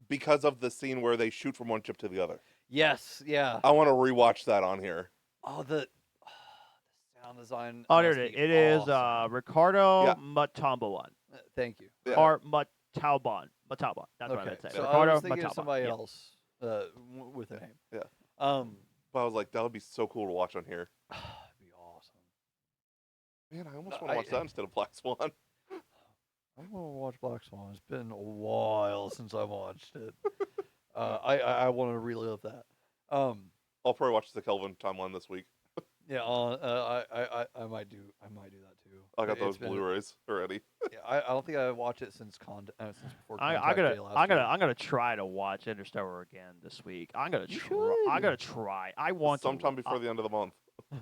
Because of the scene where they shoot from one ship to the other. Yes, yeah. I want to rewatch that on here. Oh, the sound design. Oh, there must it is. be It is awesome. Ricardo Yeah. Montalban. Thank you. Yeah. Or Montalban. Montalban. That's what I Okay, meant to say. so I Ricardo was thinking of Montalban. somebody Yeah. else with a name. Yeah. But But I was like, that would be so cool to watch on here. it'd be awesome. Man, I almost want to watch that instead of Black Swan. I want to watch Black Swan. It's been a while since I watched it. I want to relive that. I'll probably watch the Kelvin timeline this week. Yeah, I might do that too. I got It's those been- Blu-rays already. Yeah, I don't think I watched it since since before I'm Contact gonna Day last year. I'm gonna try to watch Interstellar again this week. I'm gonna You try. I want Sometime to. before the end of the month.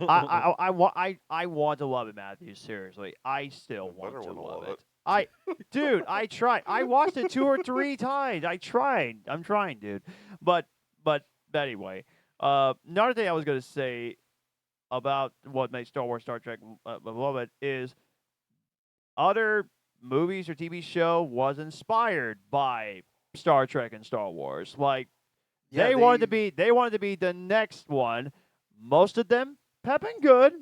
I want to love it, Matthew. Seriously, I still You want better to wanna love love it. Dude, I tried. I watched it 2 or 3 times. I tried. I'm trying, dude. But anyway, another thing I was gonna say about what made Star Wars, Star Trek love it is other movies or TV show was inspired by Star Trek and Star Wars. Like Yeah, they wanted to be the next one. Most of them have been good.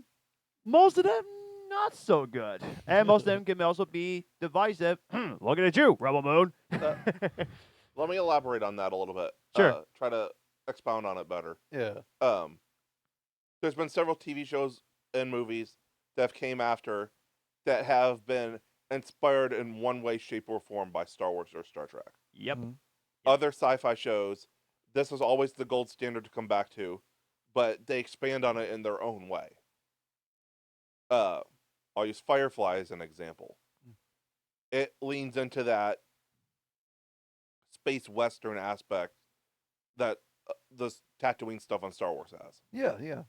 Most of them not so good. And most of them can also be divisive. Looking at you, Rebel Moon. Let me elaborate on that a little bit. Sure. Try to expound on it better. Yeah. There's been several TV shows and movies that have came after that have been inspired in one way, shape, or form by Star Wars or Star Trek. Yep. Mhm. Other sci-fi shows, this is always the gold standard to come back to, but they expand on it in their own way. I'll use Firefly as an example. It leans into that space western aspect that the Tatooine stuff on Star Wars has. Yeah, yeah.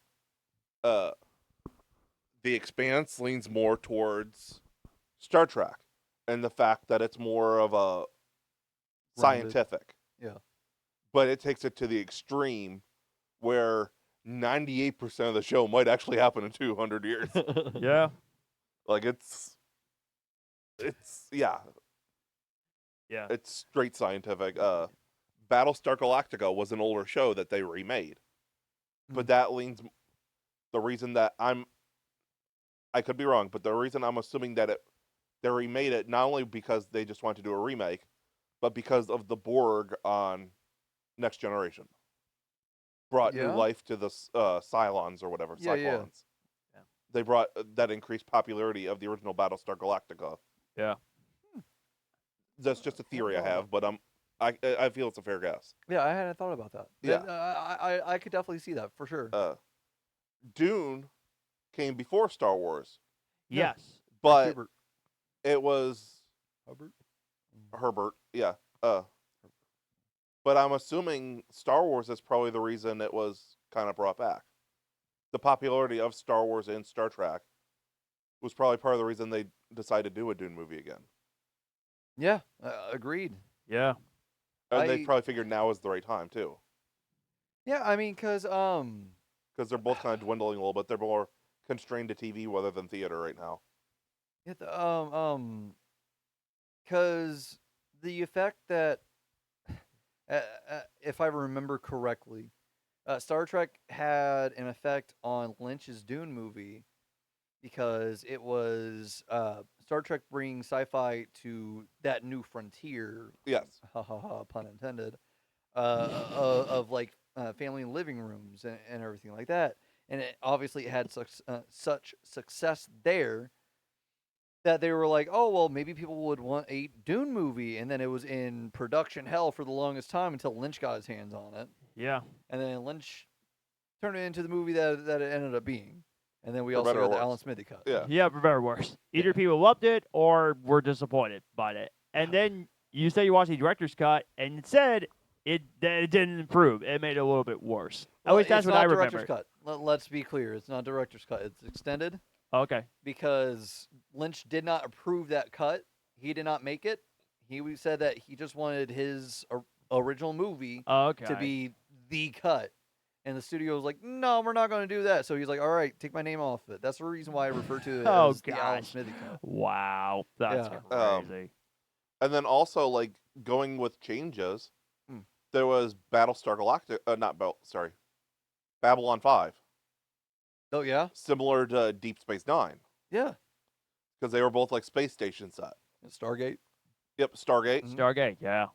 The Expanse leans more towards Star Trek and the fact that it's more of a Rounded. scientific. Yeah. But it takes it to the extreme where 98% of the show might actually happen in 200 years. Yeah. Like it's yeah, Yeah. it's straight scientific. Battlestar Galactica was an older show that they remade. But that leans the reason that I could be wrong, but the reason I'm assuming that they remade it not only because they just wanted to do a remake, but because of the Borg on Next Generation. Brought new Yeah? life to the Cylons or whatever, Yeah, yeah. Cyclons. They brought that increased popularity of the original Battlestar Galactica. Yeah. That's just a theory I have, but I feel it's a fair guess. Yeah, I hadn't thought about that. Yeah. I could definitely see that for sure. Dune came before Star Wars, Yeah. Yes. but Hubert. it was Hubbard? Herbert, yeah. But I'm assuming Star Wars is probably the reason it was kind of brought back. The popularity of Star Wars and Star Trek was probably part of the reason they decided to do a Dune movie again. Yeah, agreed. Yeah. And they I- probably figured now is the right time too, Yeah, I mean, because because they're both kind of dwindling a little bit. They're more constrained to TV rather than theater right now. because the effect that, if I remember correctly, Star Trek had an effect on Lynch's Dune movie because it was Star Trek bringing sci-fi to that new frontier. Yes. Ha ha ha, pun intended. Of like family living rooms and everything like that, and it obviously had such success there that they were like, oh well, maybe people would want a Dune movie, and then it was in production hell for the longest time until Lynch got his hands on it, Yeah. and then Lynch turned it into the movie that it ended up being, and then we For also better or got the worse. Alan Smithy cut. Yeah. Yeah, for better or worse. Either people loved it or were disappointed by it. And then you say you watched the director's cut and it said that it didn't improve. It made it a little bit worse. At Well, least that's it's what not I director's remember. cut. Let's be clear, it's not director's cut. It's extended. Okay. Because Lynch did not approve that cut. He did not make it. He said that he just wanted his original movie Okay. to be the cut. And the studio was like, no, we're not going to do that. So he's like, all right, take my name off it. That's the reason why I refer to it Oh, as the Alan gosh. Smithy cut. Wow. That's Yeah. crazy. And then also, like, going with changes, Hmm. there was Battlestar Galactica, Babylon 5, Oh, yeah? similar to Deep Space Nine, Yeah. because they were both, like, space station set. Stargate. Yep, Stargate. Mhm. Stargate, yeah.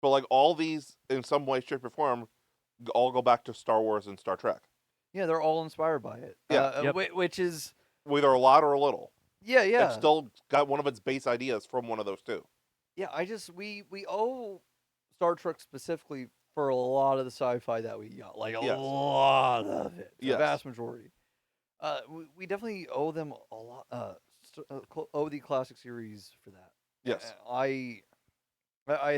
But, like, all these, in some way, shape, or form, all go back to Star Wars and Star Trek. Yeah, they're all inspired by it. Yeah. Yep. Which is Either a lot or a little. Yeah, yeah. It's still got one of its base ideas from one of those two. Yeah, we owe Star Trek specifically for a lot of the sci-fi that we got, like a Yes. lot of it, the Yes. vast majority. We definitely owe them a lot. Owe the classic series for that. Yes. I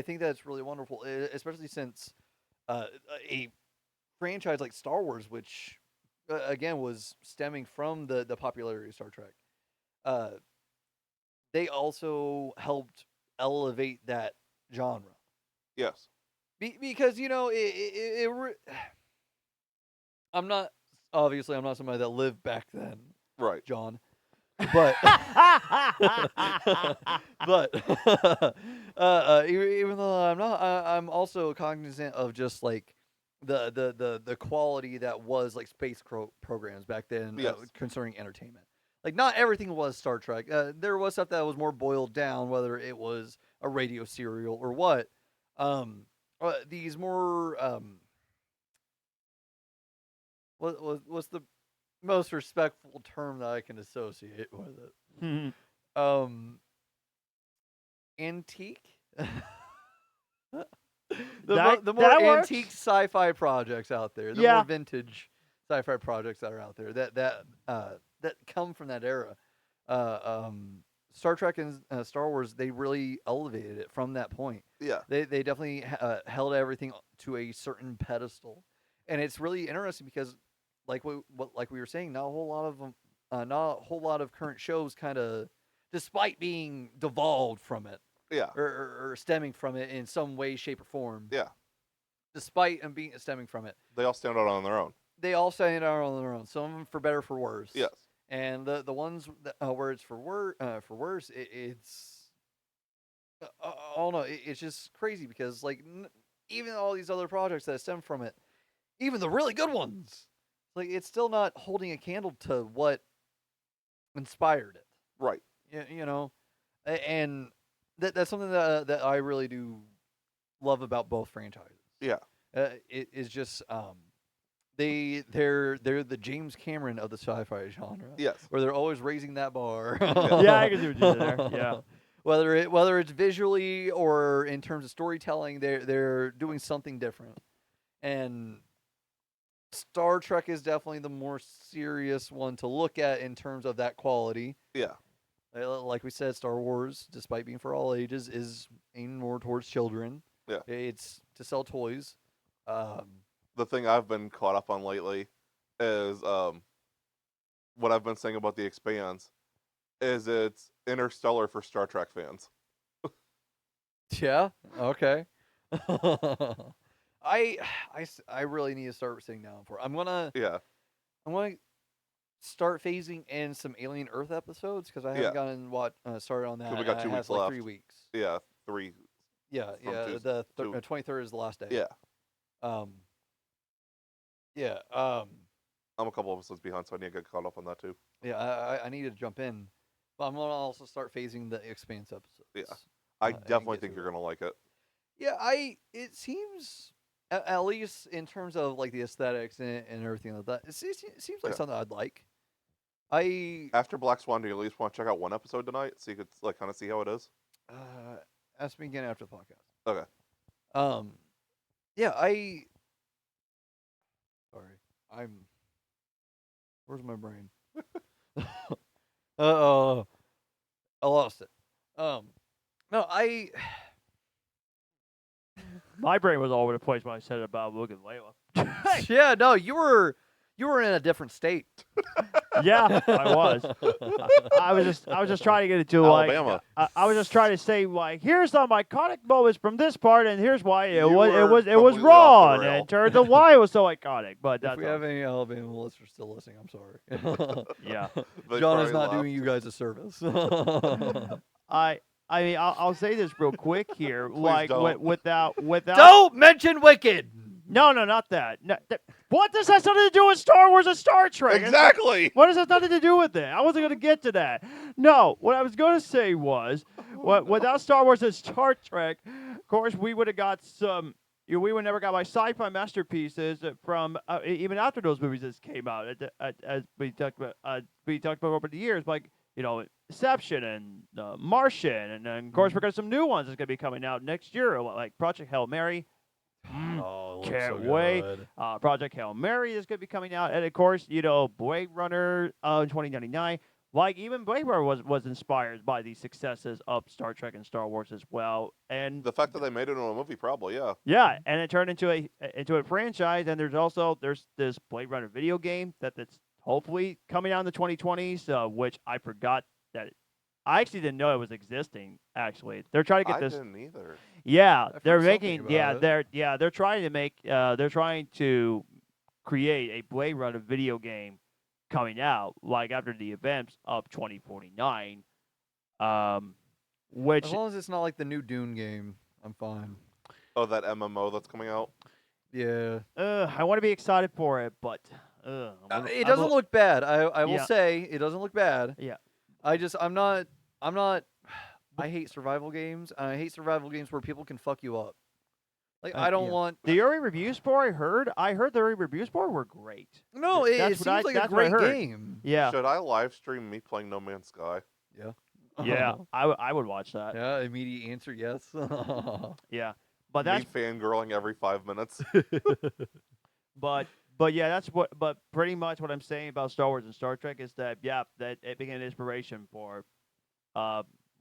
think that's really wonderful, especially since a franchise like Star Wars, which again was stemming from the popularity of Star Trek, they also helped elevate that genre. Yes. Because I'm not somebody that lived back then, Right. John, but but even though I'm not, I'm also cognizant of just like the quality that was like space programs back then, Yes. concerning entertainment. Like not everything was Star Trek. There was stuff that was more boiled down, whether it was a radio serial or what. These more what's the most respectful term that I can associate with it? Antique. The more that works. antique sci-fi projects out there, the Yeah. more vintage sci-fi projects that are out there that come from that era. Star Trek and Star Wars, they really elevated it from that point. Yeah. They definitely held everything to a certain pedestal, and it's really interesting because, like we were saying, not a whole lot of current shows kind of, despite being devolved from it, Yeah. or stemming from it in some way, shape, or form. Yeah. Despite them being stemming from it, They all stand out on their own. they all stand out on their own. Some of them for better, for worse. Yes. And the ones that, where it's for worse, it's I don't know. It's just crazy because like even all these other projects that stem from it, even the really good ones, like it's still not holding a candle to what inspired it. Right. And that's something that I really do love about both franchises. Yeah. It is just they're the James Cameron of the sci-fi genre. Yes. Where they're always raising that bar. Yeah, I can see what you did there. Yeah. Whether it's visually or in terms of storytelling, they're doing something different. And Star Trek is definitely the more serious one to look at in terms of that quality. Yeah. Like we said, Star Wars, despite being for all ages, is aimed more towards children. Yeah. It's to sell toys. The thing I've been caught up on lately is what I've been saying about The Expanse is it's Interstellar for Star Trek fans. Yeah. Okay. I really need to start sitting down for it. I'm gonna start phasing in some Alien Earth episodes because I haven't gotten started on that. We got 2 weeks like left. 3 weeks. Yeah, 3. Yeah, From yeah. Tuesday. The 23rd is the last day. Yeah. Yeah. I'm a couple episodes behind, so I need to get caught up on that too. Yeah. I need to jump in, but I'm gonna also start phasing the Expanse episodes. Yeah. I and definitely get think through you're gonna like it. Yeah, it seems at least in terms of like the aesthetics and everything like that. It seems like something I'd like. After Black Swan, do you at least want to check out one episode tonight so you could like kind of see how it is? Ask me again after the podcast. Okay. Yeah, sorry. Where's my brain? I lost it. No, My brain was all over the place when I said it about Luke and Layla. Yeah, no, you were in a different state. Yeah, I was. I was just trying to get it to Alabama. like. I was just trying to say like, here's some iconic moments from this part, and here's why it You was were it was completely wrong, off the rail. and turns out why it was so iconic. But that's If we have any Alabama listeners still listening, I'm sorry. yeah. They John is probably not laughed. doing you guys a service. I mean, I'll say this real quick here, Please like don't. without. Don't mention Wicked. No, not that. No, what does that have something to do with Star Wars and Star Trek? Exactly. What does that nothing to do with it? I wasn't going to get to that. No, what I was going to say was, without Star Wars and Star Trek, of course, we would have got some, we would never got my sci-fi masterpieces from even after those movies just came out. As we talked about over the years, like Inception and Martian, and then of course we got some new ones that's gonna be coming out next year, like Project Hail Mary. Oh, it looks Can't so wait. good. Project Hail Mary is gonna be coming out, and of course Blade Runner 2099. Like even Blade Runner was inspired by the successes of Star Trek and Star Wars as well, and The fact that they made it into a movie, probably, yeah. yeah, and it turned into a franchise. And there's this Blade Runner video game that's hopefully coming out in the 2020s, which I forgot that I actually didn't know it was existing. Actually, they're trying to get I this. didn't either. Yeah, I've they're heard something making. Yeah, about it. they're trying to make. They're trying to create a Blade Runner video game coming out like after the events of 2049. Which As long as it's not like the new Dune game, I'm fine. Oh, that MMO that's coming out? Yeah. I want to be excited for it, but It doesn't look bad. I will Yeah. say it doesn't look bad. Yeah. I'm not. I hate survival games. I hate survival games where people can fuck you up. Like I don't yeah. want. The early reviews for I heard the early reviews for were great. No, That's it what I- seems like a that's what I great heard. game. Yeah, Should I live stream me playing No Man's Sky? Yeah. yeah, I would watch that. Yeah. Immediate answer, yes. Yeah, but Me that's fangirling every 5 minutes. but yeah, but pretty much what I'm saying about Star Wars and Star Trek is that that it became an inspiration for.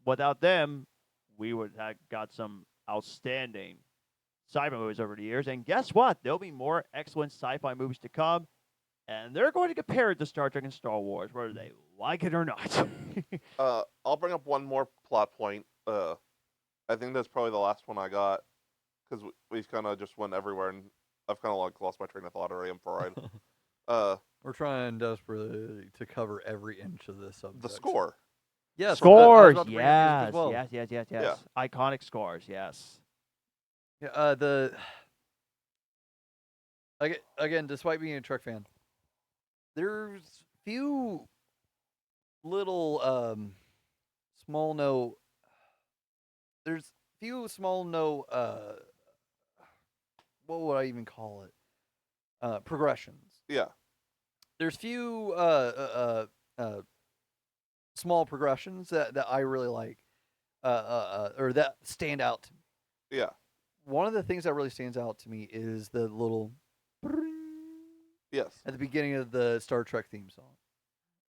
Without them, we would have got some outstanding sci-fi movies over the years. And guess what? There'll be more excellent sci-fi movies to come. And they're going to compare it to Star Trek and Star Wars, whether they like it or not. I'll bring up one more plot point. I think that's probably the last one I got, because we kind of just went everywhere, and I've kind of like lost my train of thought already. I'm fried. We're trying desperately to cover every inch of this subject. The score. Yes. Scores, I was about to bring up music yes, as well. yes. Yeah. Iconic scores, yes. Yeah, again, despite being a Trek fan, there's few little small note. There's few small note. What would I even call it? Progressions. Yeah. There's few small progressions that I really like, or that stand out to me. Yeah. One of the things that really stands out to me is the little Yes. at the beginning of the Star Trek theme song.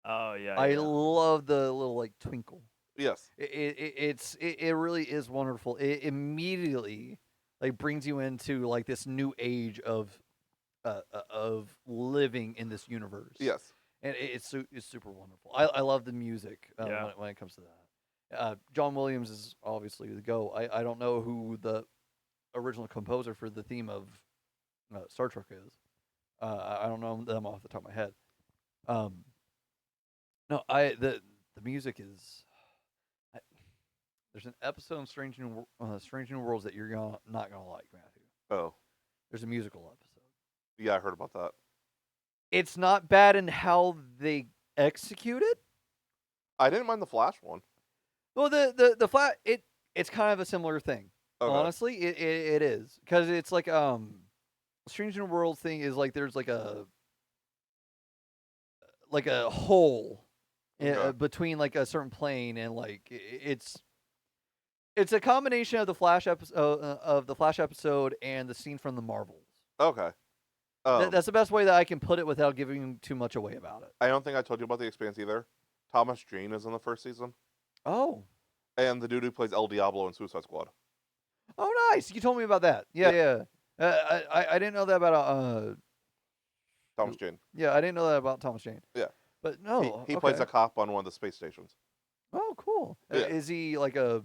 Oh yeah. I love the little like twinkle. Yes. It really is wonderful. It immediately like brings you into like this new age of living in this universe. Yes. And it's super wonderful. I love the music when it comes to that. John Williams is obviously the go. I don't know who the original composer for the theme of Star Trek is. I don't know them off the top of my head. No, the music is. There's an episode of Strange New Worlds that you're not gonna like, Matthew. Oh. There's a musical episode. Yeah, I heard about that. It's not bad in how they execute it. I didn't mind the Flash one. Well, the flat it's kind of a similar thing. Okay. Honestly, it is because it's like Strange New Worlds thing is like there's like a hole Okay. between like a certain plane and like it's a combination of the Flash episode and the scene from the Marvels. Okay. That's the best way that I can put it without giving too much away about it. I don't think I told you about The Expanse either. Thomas Jane is in the first season. Oh. And the dude who plays El Diablo in Suicide Squad. Oh, nice. You told me about that. Yeah. I didn't know that about Thomas Jane. Yeah, I didn't know that about Thomas Jane. Yeah. But no, He plays okay. a cop on one of the space stations. Oh, cool. Yeah. Is he like a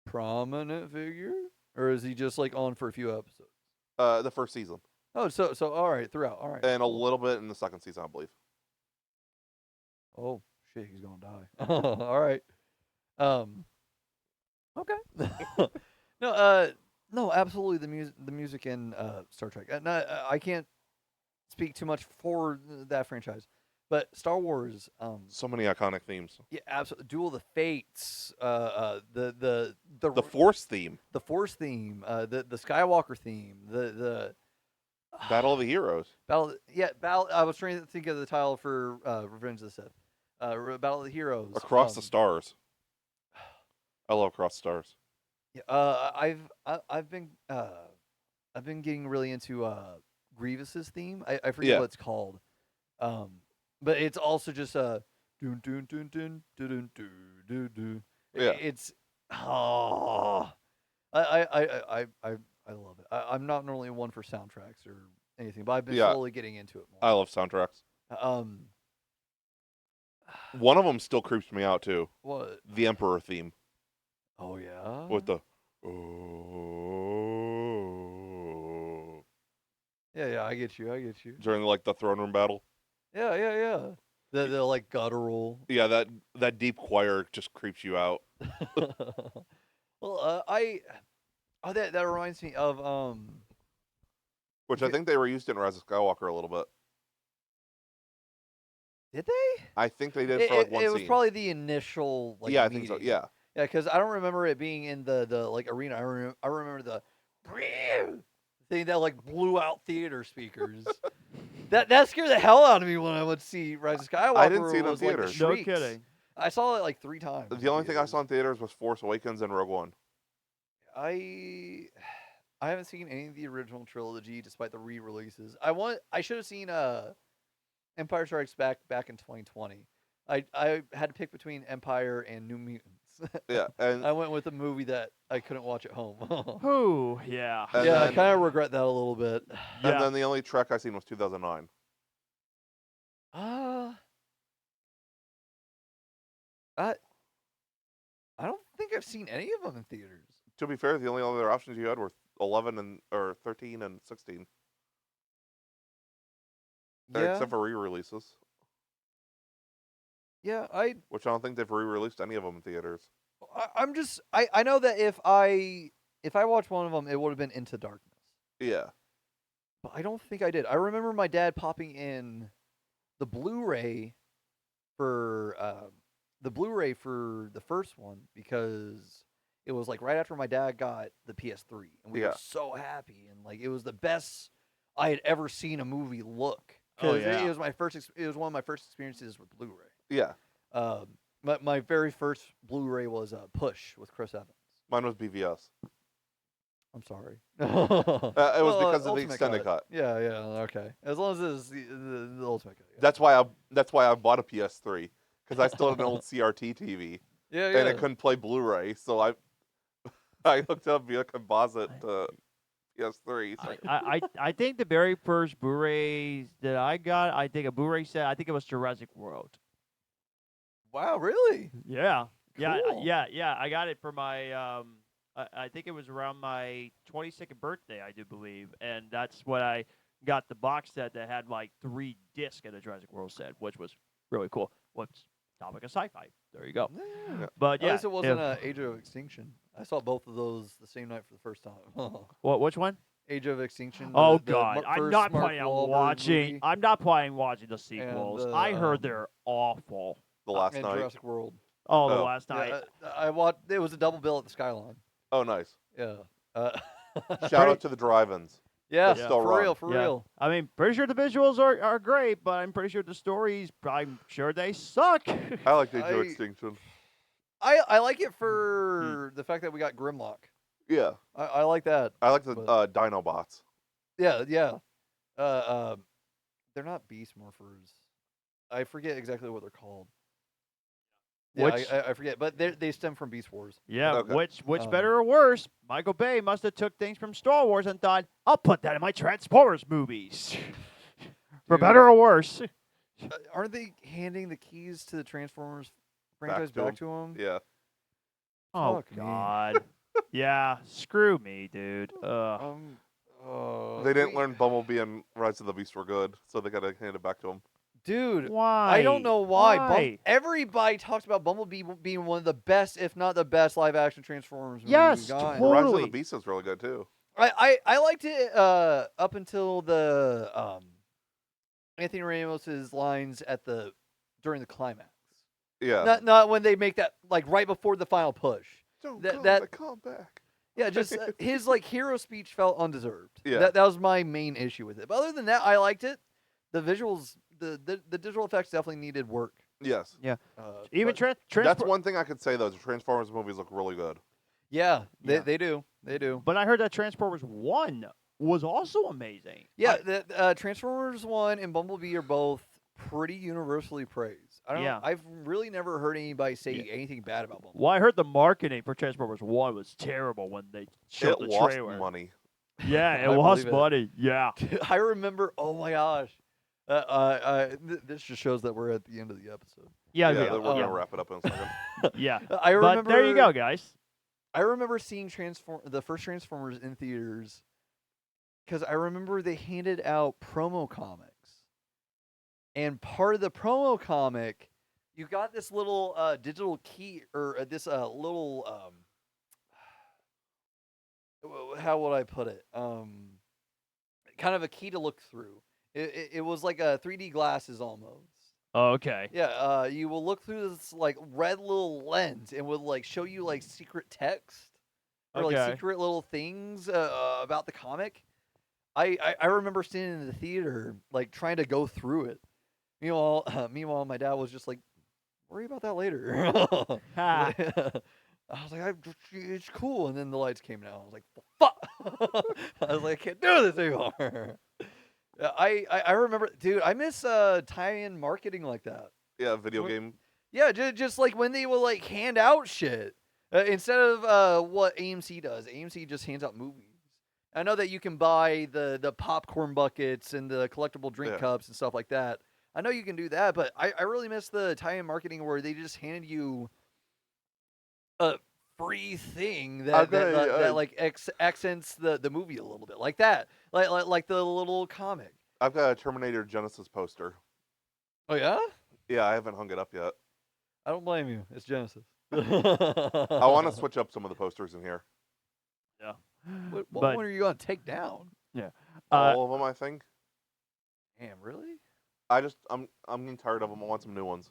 prominent figure, or is he just like on for a few episodes? The first season. Oh, so all right, throughout, all right. And a little bit in the second season, I believe. Oh shit, he's gonna die. All right. Okay. No, absolutely. The music in Star Trek. No, I can't speak too much for that franchise, But Star Wars, So many iconic themes. yeah, absolutely. Duel of the Fates, The Force theme, the Force theme, the Skywalker theme, the Battle of the Heroes. Battle. I was trying to think of the title for Revenge of the Sith. Battle of the Heroes. Across the Stars. I love Across the Stars. Yeah, I've been getting really into Grievous's theme. I forget Yeah. what it's called. But it's also just dun dun dun dun dun dun dun dun dun. Yeah. It's oh, I love it. I'm not normally one for soundtracks or anything, but I've been Yeah. slowly getting into it I more. love soundtracks. Um, One of them still creeps me out too. what? The Emperor theme Oh yeah. with the oh Yeah, I get you. during like the throne room battle. Yeah. The like guttural. Yeah, that deep choir just creeps you out. Well, that reminds me of Which I Okay. think they were used in Rise of Skywalker a little bit. Did they? I think they did for like one It scene. was probably the initial like yeah, I think so. meeting. Yeah. Yeah, because I don't remember it being in the like arena. I remember the thing that like blew out theater speakers. that scared the hell out of me when I would see Rise of Skywalker. I didn't see it in was, like, the theaters. No shrieks. kidding. I saw it like 3 times. The only thing I saw in theaters was Force Awakens and Rogue One. I haven't seen any of the original trilogy despite the re-releases. I should have seen Empire Strikes Back in 2020. I had to pick between Empire and New Mutants. Yeah, and I went with a movie that I couldn't watch at home. Ooh, yeah. And yeah, I then- kind of regret that a little bit. Yeah. and then the only Trek I seen was 2009. I don't think I've seen any of them in theaters. To be fair, the only other options you had were 11 or 13 and 16, Yeah, except for re-releases, yeah. which I don't think they've re-released any of them in theaters. I'm just I know that if I watched one of them, it would have been Into Darkness. Yeah, But I don't think I did. I remember my dad popping in the Blu-ray for the first one because it was like right after my dad got the PS3 and we Yeah. were so happy and like it was the best I had ever seen a movie look. Oh, 'Cause yeah. it was it was one of my first experiences with Blu-ray. yeah. My very first Blu-ray was Push with Chris Evans. Mine was BVS. I'm sorry. It was because of the Ultimate extended cut. Yeah, okay. As long as it's the ultimate cut. Yeah. That's why I bought a PS3 because I still had an old CRT TV Yeah, and it couldn't play Blu-ray, so I hooked up via composite to PS3. So I think the very first Blu-rays that I got, I think a Blu-ray set, I think it was Jurassic World. Wow, really? Yeah. Cool. Yeah. I got it for my I think it was around my 22nd birthday, I do believe, and that's when I got the box set that had like 3 discs in a Jurassic World set, which was really cool. What's topic of sci-fi? There you go. Yeah. But At yeah, least it wasn't Age of Extinction. I saw both of those the same night for the first time. which one? Age of Extinction. Oh the God, I'm first not Mark planning on Wahlberg watching. movie, I'm not planning on watching the sequels. the, I heard they're awful. the last and night. Jurassic World. Oh, the Oh. last night. Yeah, I watched. It was a double bill at the Skyline. Oh, nice. Yeah. Shout out to the drive-ins. Yeah, They'll still for run. real, for Yeah. real. I mean, pretty sure the visuals are great, but I'm pretty sure the stories, I'm sure they suck. I like Age of I- Extinction. I like it for the fact that we got Grimlock. Yeah, I like that. I like the But- Dinobots. Yeah. They're not beast morphers. I forget exactly what they're called. Yeah, Which- I forget, but they stem from Beast Wars. Yeah, Okay. which better or worse, Michael Bay must have took things from Star Wars and thought, I'll put that in my Transformers movies. For Dude. better or worse. Aren't they handing the keys to the Transformers franchise to back 'em. to them? Yeah, Oh, Fuck me. God. Yeah, screw me, dude. they didn't learn Bumblebee and Rise of the Beast were good, so they gotta hand it back to them. Dude, Why? I don't know why. Why? Everybody talks about Bumblebee being one of the best, if not the best, live-action Transformers movies Yes, we've gotten. totally. Rise of the Beast is really good too. I liked it up until the Anthony Ramos's lines during the climax. Yeah. Not when they make that like right before the final push. Don't come back. Yeah, just his like hero speech felt undeserved. Yeah. That was my main issue with it. But other than that, I liked it. The visuals, the digital effects definitely needed work. Yes. Even but- That's one thing I could say though. The Transformers movies look really good. Yeah, Yeah. they do. They do. But I heard that Transformers 1 was also amazing. Yeah, the Transformers 1 and Bumblebee are both pretty universally praised. I've really never heard anybody say anything bad about Bumblebee. Well, I heard the marketing for Transformers 1 was terrible when they showed It the lost trailer. money. Yeah, it I lost believe it. money. Yeah. I remember. Oh my gosh. This just shows that we're at the end of the episode. Yeah, Yeah, yeah. we're gonna wrap it up in a second. Yeah. I remember. But there you go, guys. I remember seeing the first Transformers in theaters because I remember they handed out promo comics, and part of the promo comic, you got this little digital key or this little how would I put it? Kind of a key to look through. It was like a 3D glasses almost. Okay. Yeah, you will look through this like red little lens and would like show you like secret text or like Okay. secret little things about the comic. I remember standing in the theater like trying to go through it. Meanwhile, my dad was just like, "Worry about that later." Ha. I was like, "It's cool," and then the lights came down. I was like, "Fuck!" I was like, "I can't do this anymore." I remember, dude. I miss tie-in marketing like that. Yeah, video game. Yeah, just like when they will like hand out shit instead of what AMC does. AMC just hands out movies. I know that you can buy the popcorn buckets and the collectible drink cups and stuff like that. I know you can do that, but I really miss the tie-in marketing where they just handed you a free thing that like accents the movie a little bit, like that, like the little comic. I've got a Terminator Genesis poster. Oh yeah, Yeah, I haven't hung it up yet. I don't blame you. It's Genesis. I want to switch up some of the posters in here. Yeah. What But- one are you gonna take down? All of them, I think. Damn, really? I'm getting tired of them. I want some new ones.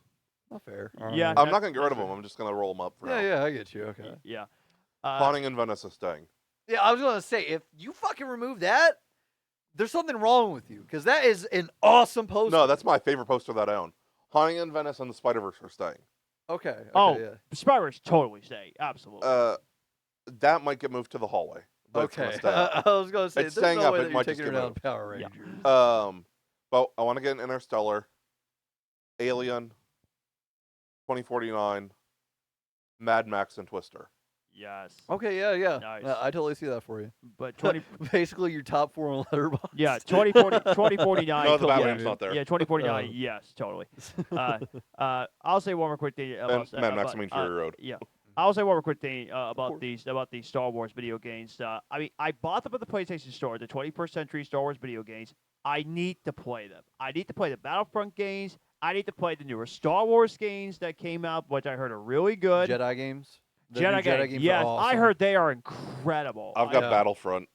Not fair. Yeah. I'm not gonna get rid of them. I'm just gonna roll them up for now. Yeah, I get you. Okay. Yeah. Haunting in Venice is staying. Yeah, I was gonna say if you fucking remove that, there's something wrong with you because that is an awesome poster. No, that's my favorite poster that I own. Haunting in Venice and the Spider-Verse are staying. Okay. Oh, yeah. Spider-Verse totally stay. Absolutely. That might get moved to the hallway. But it's Okay. gonna stay up. I was gonna say It's there's staying no up, way it that you're might just taking her get down moved. Power Yeah. Rangers. But I want to get an Interstellar, Alien, 2049, Mad Max, and Twister. yes. Okay. Yeah. Nice. I totally see that for you. But 20. Basically, your top 4 on Letterboxd. Yeah, 2049. No, the yeah, Batman's dude. not there. Yeah, 2049. Yes, totally. I'll say one more quick thing about Mad Max, I mean Fury Road. Yeah. I'll say one more quick thing about course. these Star Wars video games. I mean, I bought them at the PlayStation Store, the 21st Century Star Wars video games. I need to play them. I need to play the Battlefront games. I need to play the newer Star Wars games that came out, which I heard are really good. Jedi games. The new Jedi games. games Yes, are awesome. I heard they are incredible. I've got Yeah. Battlefront.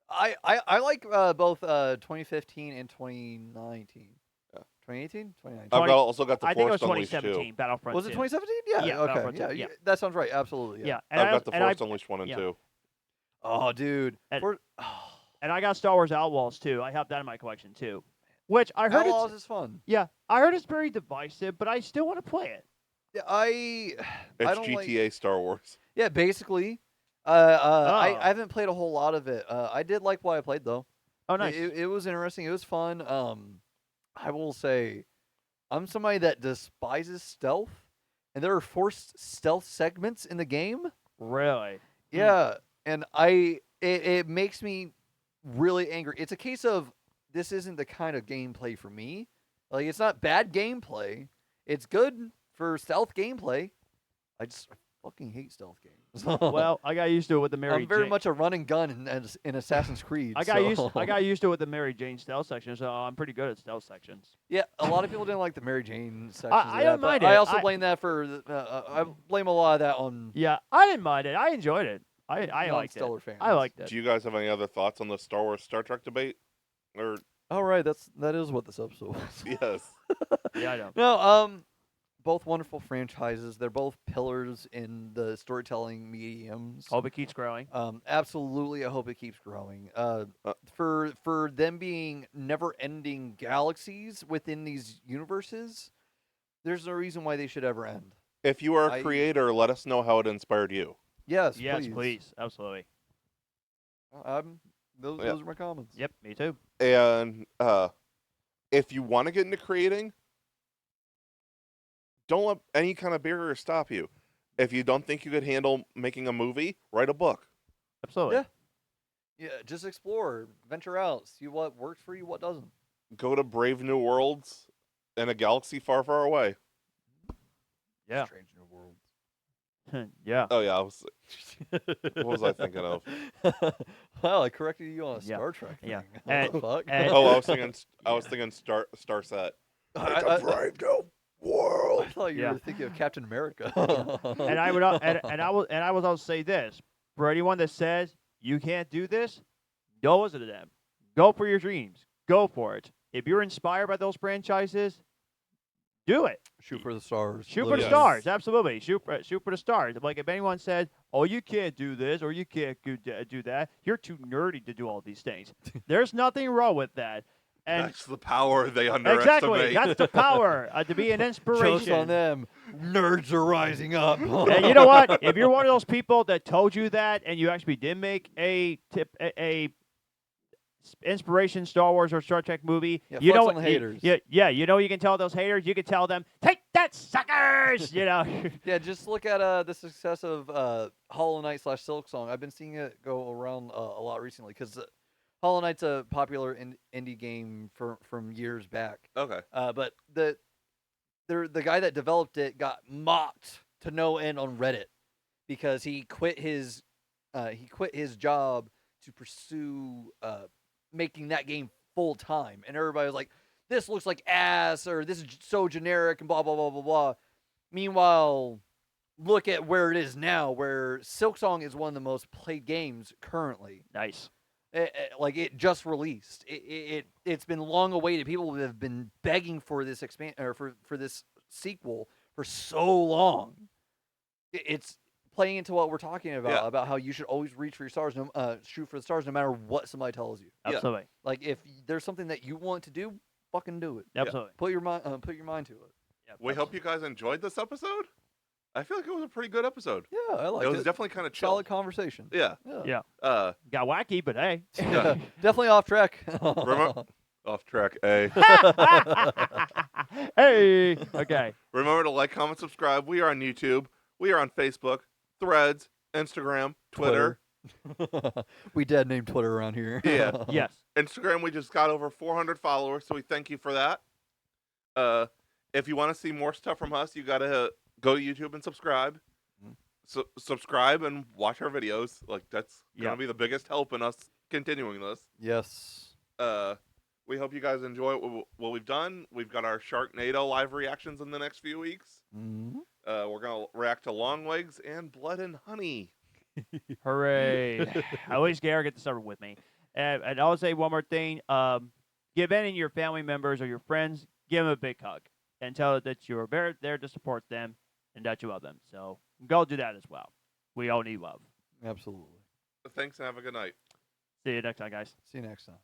I like both 2015 and 2019. Yeah. 2018, 2019. I've also got the I think it was Force Unleashed 2017. 2. Battlefront. Was it 2. 2017? Yeah. Yeah, Okay. Battlefront Yeah, 2, yeah. That sounds right. Absolutely. Yeah, I've got the Force I, Unleashed 1 and yeah. 2. Oh, dude. And- For, and I got Star Wars Outlaws too. I have that in my collection too. Which I heard Outlaws it's is fun. yeah, I heard it's very divisive, but I still want to play it. Yeah, I It's don't GTA Star Wars. Yeah, basically. Oh. I haven't played a whole lot of it. I did like what I played though. Oh, nice. It was interesting. It was fun. I will say, I'm somebody that despises stealth, and there are forced stealth segments in the game. Really? Yeah, and it makes me really angry. It's a case of this isn't the kind of gameplay for me. Like it's not bad gameplay. It's good for stealth gameplay. I fucking hate stealth games. Well, I got used to it with the Mary I'm very Jane. much a run and gun in Assassin's Creed. I got used to it with the Mary Jane stealth section, so I'm pretty good at stealth sections. Yeah, a lot of people didn't like the Mary Jane section. I don't mind it. I also I- blame that for I blame a lot of that on Yeah, I didn't mind it. I enjoyed it. I liked it. non-stellar fans. I liked it. Do you guys have any other thoughts on the Star Wars Star Trek debate? Or All right, that is what this episode was. Yes. Yeah, I know. No, both wonderful franchises. They're both pillars in the storytelling mediums. Hope it keeps growing. Absolutely, I hope it keeps growing. For them being never-ending galaxies within these universes, there's no reason why they should ever end. If you are a creator, let us know how it inspired you. Yes, Yes, please. Absolutely. Those are my comments. Yep, me too. And if you want to get into creating, don't let any kind of barrier stop you. If you don't think you could handle making a movie, write a book. Absolutely. Yeah. Yeah, just explore, venture out, see what works for you, what doesn't. Go to brave new worlds in a galaxy far, far away. Yeah. Strange new worlds. Yeah. Oh yeah, what was I thinking of? Well, I corrected you on a Yeah. Star Trek thing. Yeah. What the fuck? Oh, I was thinking Star Set. I brave new world. thought you Yeah. were thinking of Captain America. And I would and I would also say this for anyone that says you can't do this, don't listen to them. Go for your dreams. Go for it. If you're inspired by those franchises, do it. Shoot for the stars. Shoot for the Yes. stars. Absolutely. Shoot for the stars. Like if anyone said, "Oh, you can't do this or you can't do that," you're too nerdy to do all these things. There's nothing wrong with that. And That's the power they underestimate. exactly, that's the power to be an Joke's inspiration. on them. Nerds are rising up. And you know what? If you're one of those people that told you that, and you actually did make a inspiration Star Wars or Star Trek movie, Yeah, you flex know on the haters. Yeah, you know you can tell those haters. You can tell them, take that, suckers. You know. Yeah, just look at the success of Hollow Knight / Silk Song. I've been seeing it go around a lot recently because Hollow Knight's a popular indie game from years back. Okay. But the guy that developed it got mocked to no end on Reddit because he quit his job to pursue making that game full time, and everybody was like, "This looks like ass," or "This is so generic," and blah blah blah blah blah. Meanwhile, look at where it is now, where Silksong is one of the most played games currently. Nice. Like it just released. It's been long awaited. People have been begging for this for this sequel for so long. It's playing into what we're talking about how you should always reach for your stars, shoot for the stars, no matter what somebody tells you. Yeah. Absolutely. Like if there's something that you want to do, fucking do it. Absolutely. Put your mind to it. Yep, We hope you guys enjoyed this episode. I feel like it was a pretty good episode. Yeah, I like It it. was definitely kind of chill. Solid conversation. Yeah. Yeah. Got wacky, but hey. Yeah. Definitely off track. Remember, off track. A. Hey. Okay. Remember to like, comment, subscribe. We are on YouTube. We are on Facebook, Threads, Instagram, Twitter. We dead named Twitter around here. Yeah. Yes. Instagram, we just got over 400 followers, so we thank you for that. If you want to see more stuff from us, you got to go to YouTube and subscribe. Subscribe and watch our videos. Like, that's going to be the biggest help in us continuing this. Yes. We hope you guys enjoy what we've done. We've got our Sharknado live reactions in the next few weeks. Mm-hmm. We're going to react to Long Legs and Blood and Honey. Hooray. I always Gary get this over with me. And I'll say one more thing. Give any of your family members or your friends, give them a big hug and tell them that you're there to support them and that you love them. So go do that as well. We all need love. Absolutely. Thanks and have a good night. See you next time, guys. See you next time.